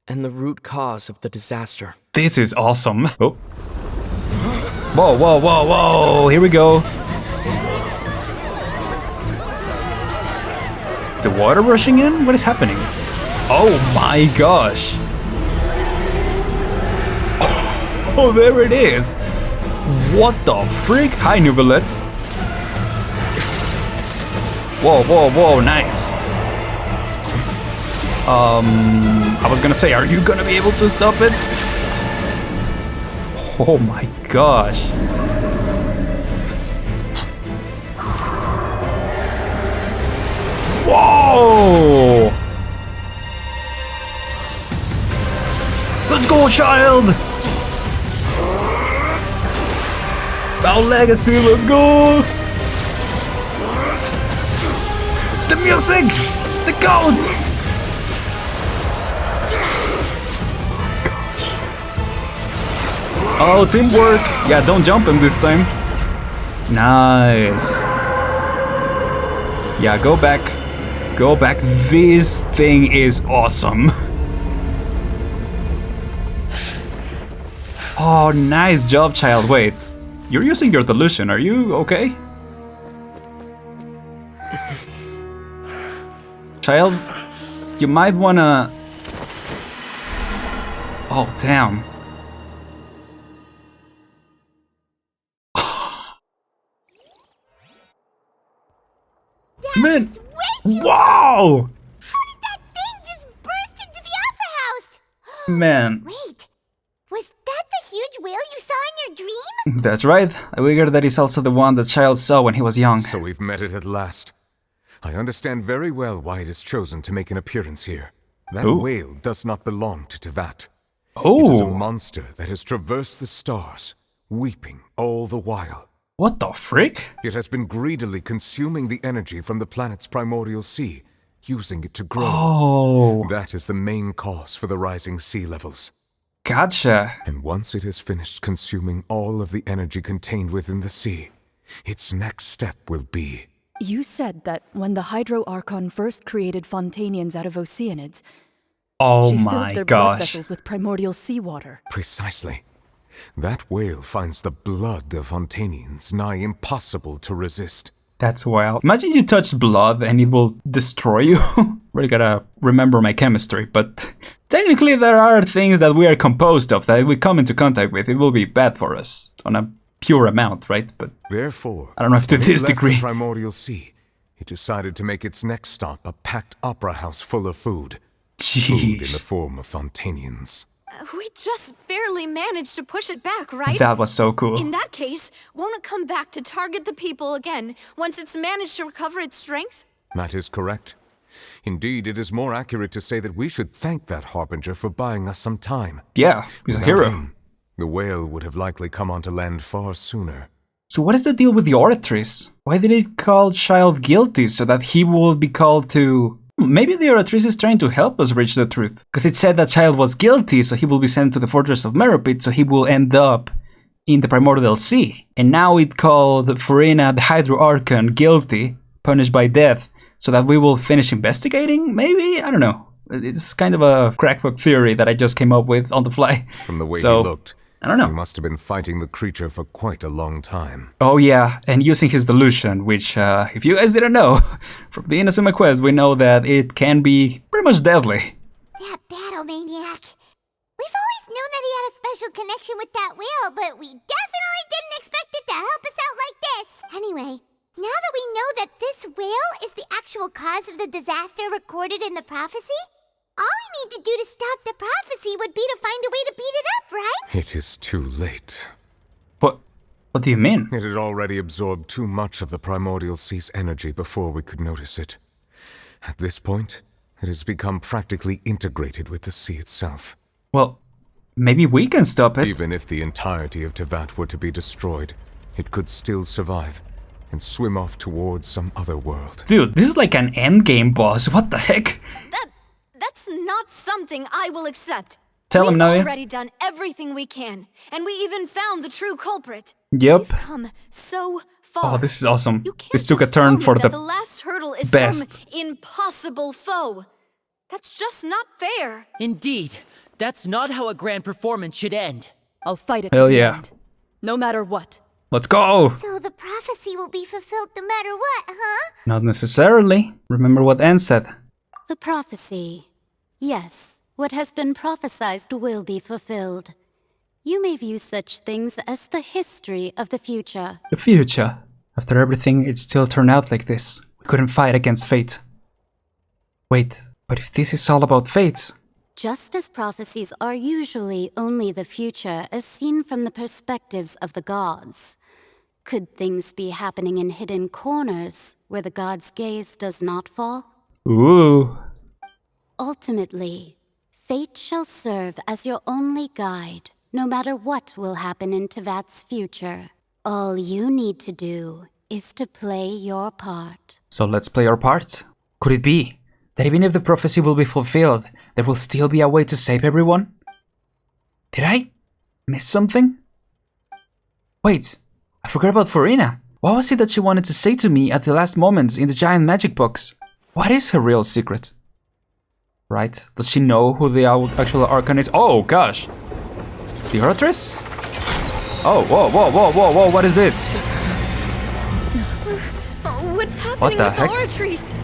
and the root cause of the disaster. This is awesome. Oh. Whoa. Here we go. The water rushing in? What is happening? Oh my gosh. Oh, there it is. What the freak? Hi, Nubilet. Whoa, nice. I was gonna say, are you gonna be able to stop it? Oh my gosh. Whoa! Let's go, child! Our legacy, let's go! The music! The goat! Oh, teamwork! Yeah, don't jump him this time. Nice. Yeah, go back. Go back. This thing is awesome. Oh, nice job, child. Wait. You're using your delusion. Are you okay? Child, you might wanna... Oh, damn. Man! Wow! Man. Wait, was that the huge whale you saw in your dream? That's right. I figured that is also the one the child saw when he was young. So we've met it at last. I understand very well why it has chosen to make an appearance here. That whale does not belong to Teyvat. It is a monster that has traversed the stars, weeping all the while. What the frick? It has been greedily consuming the energy from the planet's primordial sea, using it to grow. That is the main cause for the rising sea levels. Gotcha. And once it has finished consuming all of the energy contained within the sea, its next step will be... You said that when the Hydro Archon first created Fontanians out of Oceanids, she filled their blood vessels with primordial seawater. Precisely. That whale finds the blood of Fontanians nigh impossible to resist. That's wild. Imagine you touch blood and it will destroy you. Really gotta remember my chemistry, but technically there are things that we are composed of that if we come into contact with, it will be bad for us on a pure amount, right? But therefore, I don't know if to this degree. The primordial sea, it decided to make its next stop a packed opera house full of food. Food in the form of Fontanians. We just barely managed to push it back, right? That was so cool. In that case, won't it come back to target the people again once it's managed to recover its strength? That is correct. Indeed, it is more accurate to say that we should thank that Harbinger for buying us some time. Yeah, he's a hero. Him, the whale would have likely come onto land far sooner. So what is the deal with the Oratrice? Why did it call Child guilty so that he will be called to... Maybe the Oratrice is trying to help us reach the truth. Because it said that Child was guilty, so he will be sent to the Fortress of Meropit, so he will end up in the Primordial Sea. And now it called Furina, the Hydro Archon, guilty, punished by death, so that we will finish investigating? Maybe? I don't know. It's kind of a crackpot theory that I just came up with on the fly. From the way he looked, I don't know. He must have been fighting the creature for quite a long time. Oh yeah, and using his delusion, which, if you guys didn't know, from the Inazuma quest, we know that it can be pretty much deadly. That battle maniac. We've always known that he had a special connection with that whale, but we definitely didn't expect it to help us out like this. Anyway, now that we know that this whale is the actual cause of the disaster recorded in the prophecy, all we need to do to stop the prophecy would be to find a way to beat it up, right? It is too late. What do you mean? It had already absorbed too much of the Primordial Sea's energy before we could notice it. At this point, it has become practically integrated with the sea itself. Well, maybe we can stop it. Even if the entirety of Teyvat were to be destroyed, it could still survive and swim off towards some other world. Dude, this is like an endgame boss. What the heck? That's not something I will accept. Tell him, Navi. We've already done everything we can, and we even found the true culprit. Yep. We've come so far. Oh, this is awesome. This took a turn for the last hurdle is best. Some impossible foe. That's just not fair. Indeed. That's not how a grand performance should end. I'll fight it Hell to the yeah. end. No matter what. Let's go! So the prophecy will be fulfilled no matter what, huh? Not necessarily. Remember what Anne said. The prophecy. Yes, what has been prophesied will be fulfilled. You may view such things as the history of the future. The future. After everything, it still turned out like this. We couldn't fight against fate. Wait, but if this is all about fate... Just as prophecies are usually only the future as seen from the perspectives of the gods, could things be happening in hidden corners where the gods' gaze does not fall? Ooh. Ultimately, fate shall serve as your only guide, no matter what will happen in Teyvat's future. All you need to do is to play your part. So let's play our part. Could it be that even if the prophecy will be fulfilled, there will still be a way to save everyone? Did I miss something? Wait, I forgot about Furina. What was it that she wanted to say to me at the last moments in the giant magic box? What is her real secret? Right? Does she know who the actual Archon is? Oh gosh! The Oratrice? Oh, whoa, whoa, whoa, whoa, whoa, what is this? What's happening What the with heck? the Oratrice?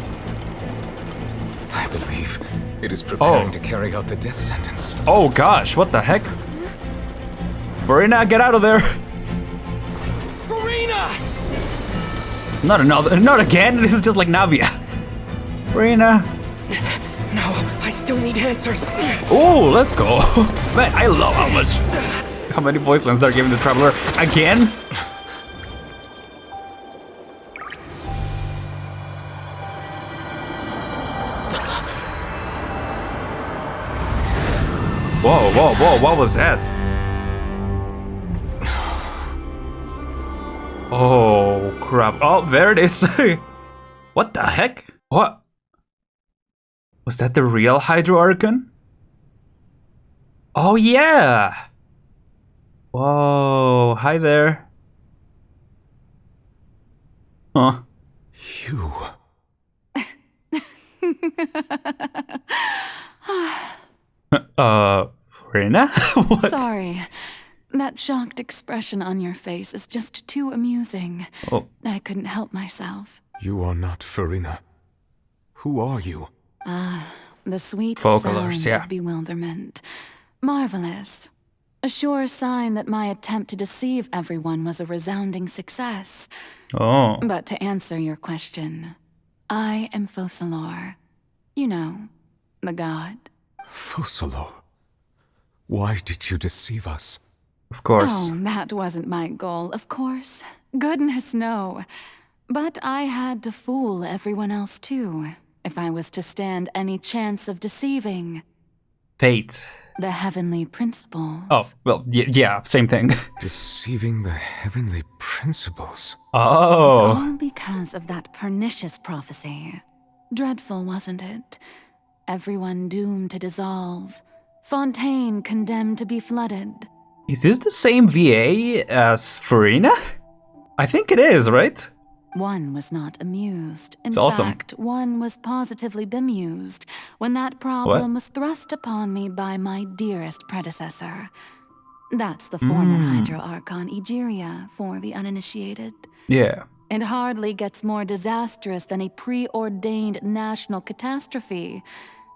I believe it is preparing to carry out the death sentence. Oh gosh, what the heck? Furina, get out of there! Furina! Not again, this is just like Navia. Furina. No, I still need answers. Oh, let's go. Man, I love how many voice lines they're giving the Traveler again. Whoa, what was that? Oh, crap. Oh, there it is. What the heck? What? Was that the real Hydro Archon? Oh, yeah! Whoa, hi there. Huh. You. Furina? What? Sorry. That shocked expression on your face is just too amusing. Oh. I couldn't help myself. You are not Furina. Who are you? The sweet Folklores, sound yeah. of bewilderment. Marvelous. A sure sign that my attempt to deceive everyone was a resounding success. Oh. But to answer your question, I am Focalors. You know, the god. Focalors? Why did you deceive us? Of course. Oh, that wasn't my goal, of course. Goodness, no. But I had to fool everyone else too, if I was to stand any chance of deceiving. Fate. The heavenly principles. Oh, well, yeah, same thing. Deceiving the heavenly principles? Oh. It's all because of that pernicious prophecy. Dreadful, wasn't it? Everyone doomed to dissolve. Fontaine condemned to be flooded. Is this the same VA as Furina? I think it is, right? One was not amused. In It's awesome. fact, one was positively bemused when that problem was thrust upon me by my dearest predecessor. That's the former Hydro Archon Egeria for the uninitiated. Yeah. It hardly gets more disastrous than a preordained national catastrophe.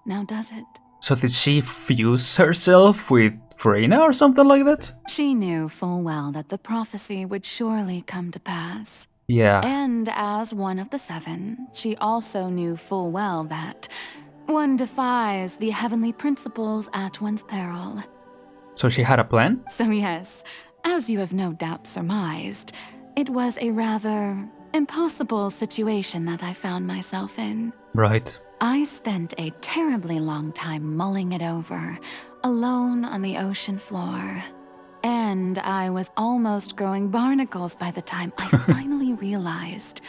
Now does it? So did she fuse herself with Furina or something like that? She knew full well that the prophecy would surely come to pass. Yeah. And as one of the seven, she also knew full well that one defies the heavenly principles at one's peril. So she had a plan? So yes, as you have no doubt surmised, it was a rather impossible situation that I found myself in. Right. I spent a terribly long time mulling it over, alone on the ocean floor. And I was almost growing barnacles by the time I finally realized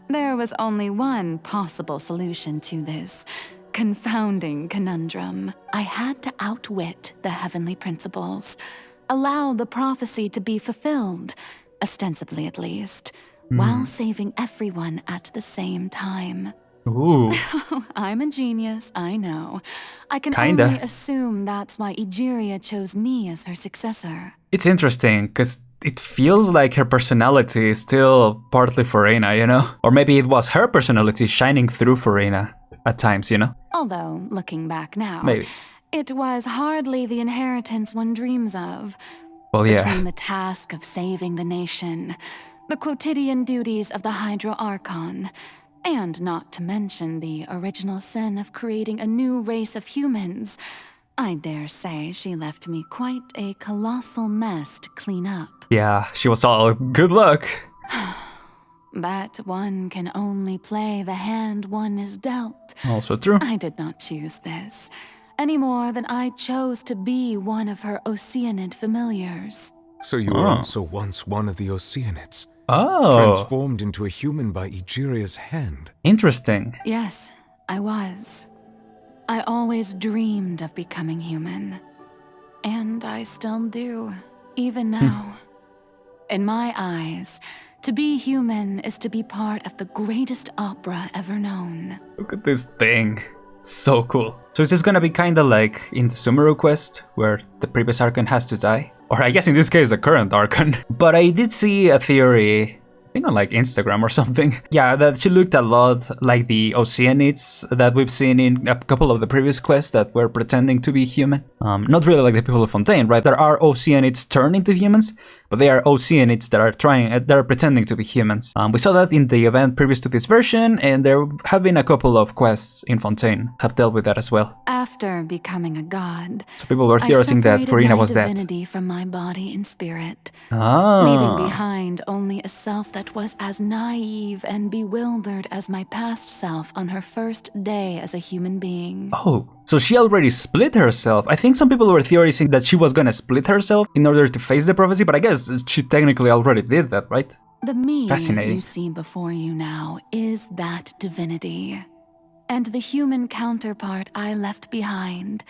there was only one possible solution to this confounding conundrum. I had to outwit the heavenly principles, allow the prophecy to be fulfilled, ostensibly at least, while saving everyone at the same time. Ooh. I'm a genius, I know. I can Kinda. only assume that's why Egeria chose me as her successor. It's interesting, because it feels like her personality is still partly Furina, you know? Or maybe it was her personality shining through Furina at times, you know? Although, looking back now, Maybe. it was hardly the inheritance one dreams of. Well, yeah. Between the task of saving the nation, the quotidian duties of the Hydro Archon, and not to mention the original sin of creating a new race of humans, I dare say she left me quite a colossal mess to clean up. Yeah, she was all good luck. But one can only play the hand one is dealt. Also true. I did not choose this, any more than I chose to be one of her Oceanid familiars. So you were also once one of the Oceanids. Oh. Transformed into a human by Egeria's hand. Interesting. Yes, I was. I always dreamed of becoming human. And I still do, even now. In my eyes, to be human is to be part of the greatest opera ever known. Look at this thing. It's so cool. So is this gonna be kinda like in the Sumeru quest, where the previous Archon has to die? Or I guess in this case the current Archon. But I did see a theory, I think on like Instagram or something. Yeah, that she looked a lot like the Oceanids that we've seen in a couple of the previous quests that were pretending to be human. Not really like the people of Fontaine, right? There are Oceanids turning to humans, but they are Oceanids that are pretending to be humans. We saw that in the event previous to this version, and there have been a couple of quests in Fontaine have dealt with that as well. After becoming a god, so people were theorizing that Furina was dead. Divinity from my body and spirit, Ah. leaving behind only a self that was as naive and bewildered as my past self on her first day as a human being. Oh, so she already split herself. I think some people were theorizing that she was gonna split herself in order to face the prophecy, but I guess she technically already did that, right? The me Fascinating. you see before you now is that divinity. And the human counterpart I left behind,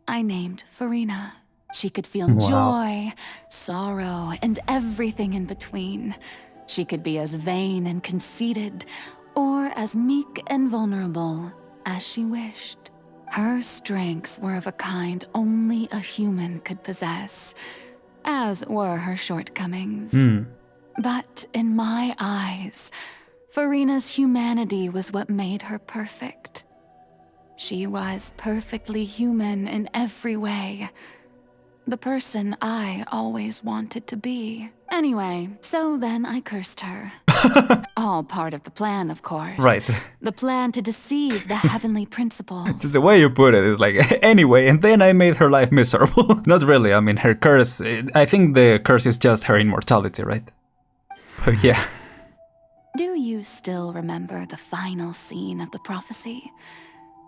I named Furina. She could feel joy, sorrow, and everything in between. She could be as vain and conceited, or as meek and vulnerable as she wished. Her strengths were of a kind only a human could possess, as were her shortcomings. But in my eyes, Furina's humanity was what made her perfect. She was perfectly human in every way. The person I always wanted to be. Anyway, so then I cursed her. All part of the plan, of course. Right. The plan to deceive the heavenly principles. Just the way you put it is like, anyway, and then I made her life miserable. Not really, I mean, her curse, I think the curse is just her immortality, right? But yeah. Do you still remember the final scene of the prophecy?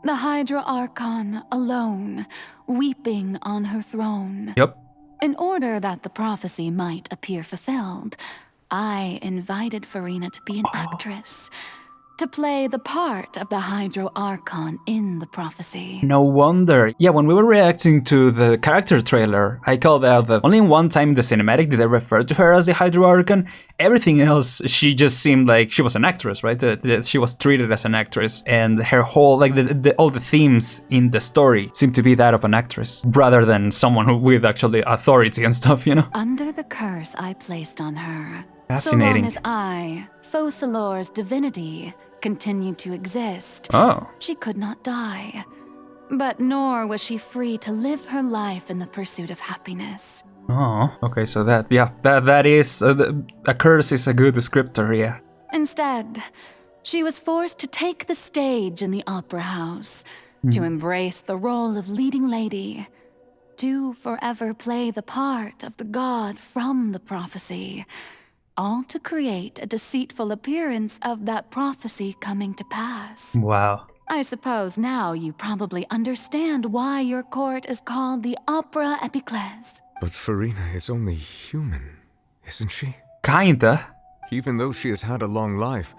The Hydra Archon alone, weeping on her throne. Yep. In order that the prophecy might appear fulfilled, I invited Furina to be an actress, to play the part of the Hydro Archon in the prophecy. No wonder. Yeah, when we were reacting to the character trailer, I called out that only one time in the cinematic did I refer to her as the Hydro Archon. Everything else, she just seemed like she was an actress, right? She was treated as an actress, and her whole, like all the themes in the story seemed to be that of an actress, rather than someone with actually authority and stuff, you know? Under the curse I placed on her, Fascinating. so long as I, Focalor's divinity, continued to exist, she could not die. But nor was she free to live her life in the pursuit of happiness. Oh, okay, so that is, a curse is a good descriptor, yeah. Instead, she was forced to take the stage in the opera house, to embrace the role of leading lady, to forever play the part of the god from the prophecy, all to create a deceitful appearance of that prophecy coming to pass. Wow. I suppose now you probably understand why your court is called the Opera Epiclese. But Furina is only human, isn't she? Kinda. Even though she has had a long life,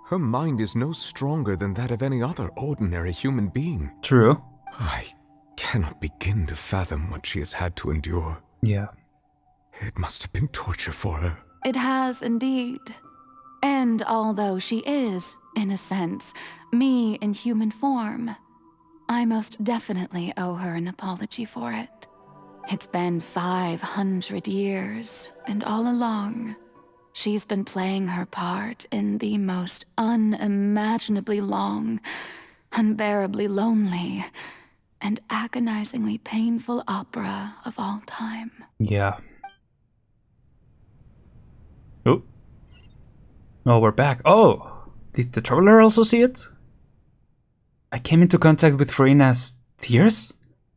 her mind is no stronger than that of any other ordinary human being. True. I cannot begin to fathom what she has had to endure. Yeah. It must have been torture for her. It has indeed. And although she is, in a sense, me in human form, I most definitely owe her an apology for it. It's been 500 years, and all along, she's been playing her part in the most unimaginably long, unbearably lonely, and agonizingly painful opera of all time. Yeah. Oh, we're back. Oh, did the Traveler also see it? I came into contact with Furina's tears?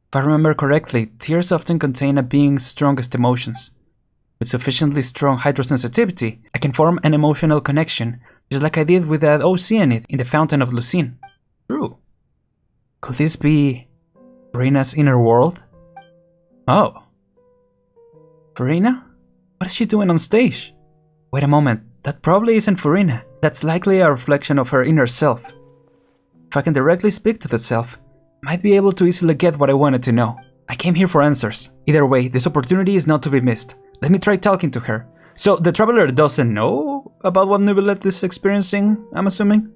If I remember correctly, tears often contain a being's strongest emotions. With sufficiently strong hydrosensitivity, I can form an emotional connection, just like I did with that Oceanid in the Fountain of Lucine. True. Could this be Furina's inner world? Oh. Furina? What is she doing on stage? Wait a moment, that probably isn't Furina. That's likely a reflection of her inner self. If I can directly speak to that self, I might be able to easily get what I wanted to know. I came here for answers. Either way, this opportunity is not to be missed. Let me try talking to her. So, the Traveler doesn't know about what Nubilet is experiencing, I'm assuming?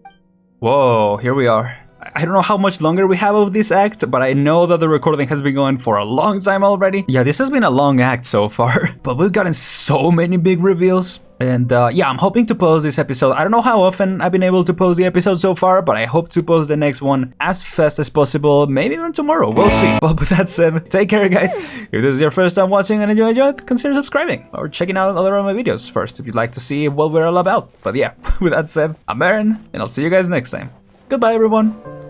Whoa, here we are. I don't know how much longer we have of this act, but I know that the recording has been going for a long time already. Yeah, this has been a long act so far, but we've gotten so many big reveals. And yeah, I'm hoping to post this episode. I don't know how often I've been able to post the episode so far, but I hope to post the next one as fast as possible, maybe even tomorrow, we'll see. But with that said, take care guys. If this is your first time watching and you enjoyed, consider subscribing or checking out other of my videos first if you'd like to see what we're all about. But yeah, with that said, I'm Aren, and I'll see you guys next time. Goodbye everyone.